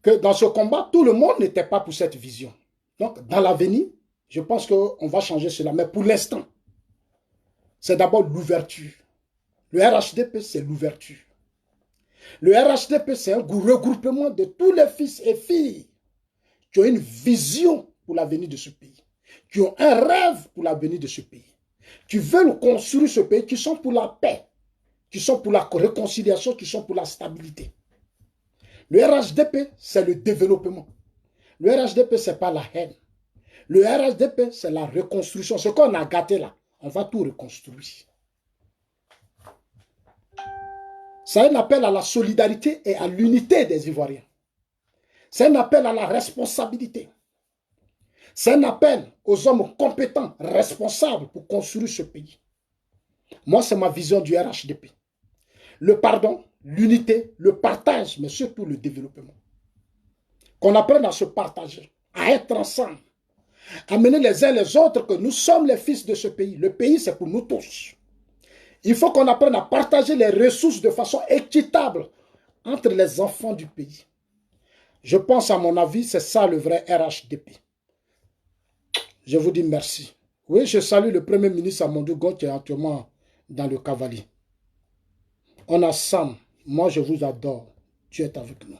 que dans ce combat, tout le monde n'était pas pour cette vision. Donc, dans l'avenir, je pense qu'on va changer cela. Mais pour l'instant, c'est d'abord l'ouverture. Le RHDP, c'est l'ouverture. Le RHDP, c'est un regroupement de tous les fils et filles qui ont une vision pour l'avenir de ce pays, qui ont un rêve pour l'avenir de ce pays, qui veulent construire ce pays, qui sont pour la paix, qui sont pour la réconciliation, qui sont pour la stabilité. Le RHDP, c'est le développement. Le RHDP, ce n'est pas la haine. Le RHDP, c'est la reconstruction. Ce qu'on a gâté là, on va tout reconstruire. C'est un appel à la solidarité et à l'unité des Ivoiriens. C'est un appel à la responsabilité. C'est un appel aux hommes compétents, responsables pour construire ce pays. Moi, c'est ma vision du RHDP. Le pardon, l'unité, le partage, mais surtout le développement. Qu'on apprenne à se partager, à être ensemble, à mener les uns les autres que nous sommes les fils de ce pays. Le pays, c'est pour nous tous. Il faut qu'on apprenne à partager les ressources de façon équitable entre les enfants du pays. Je pense, à mon avis, c'est ça le vrai RHDP. Je vous dis merci. Oui, je salue le Premier ministre Amadou Gon qui est actuellement dans le cavalier. On a Sam. Moi, je vous adore. Tu es avec nous.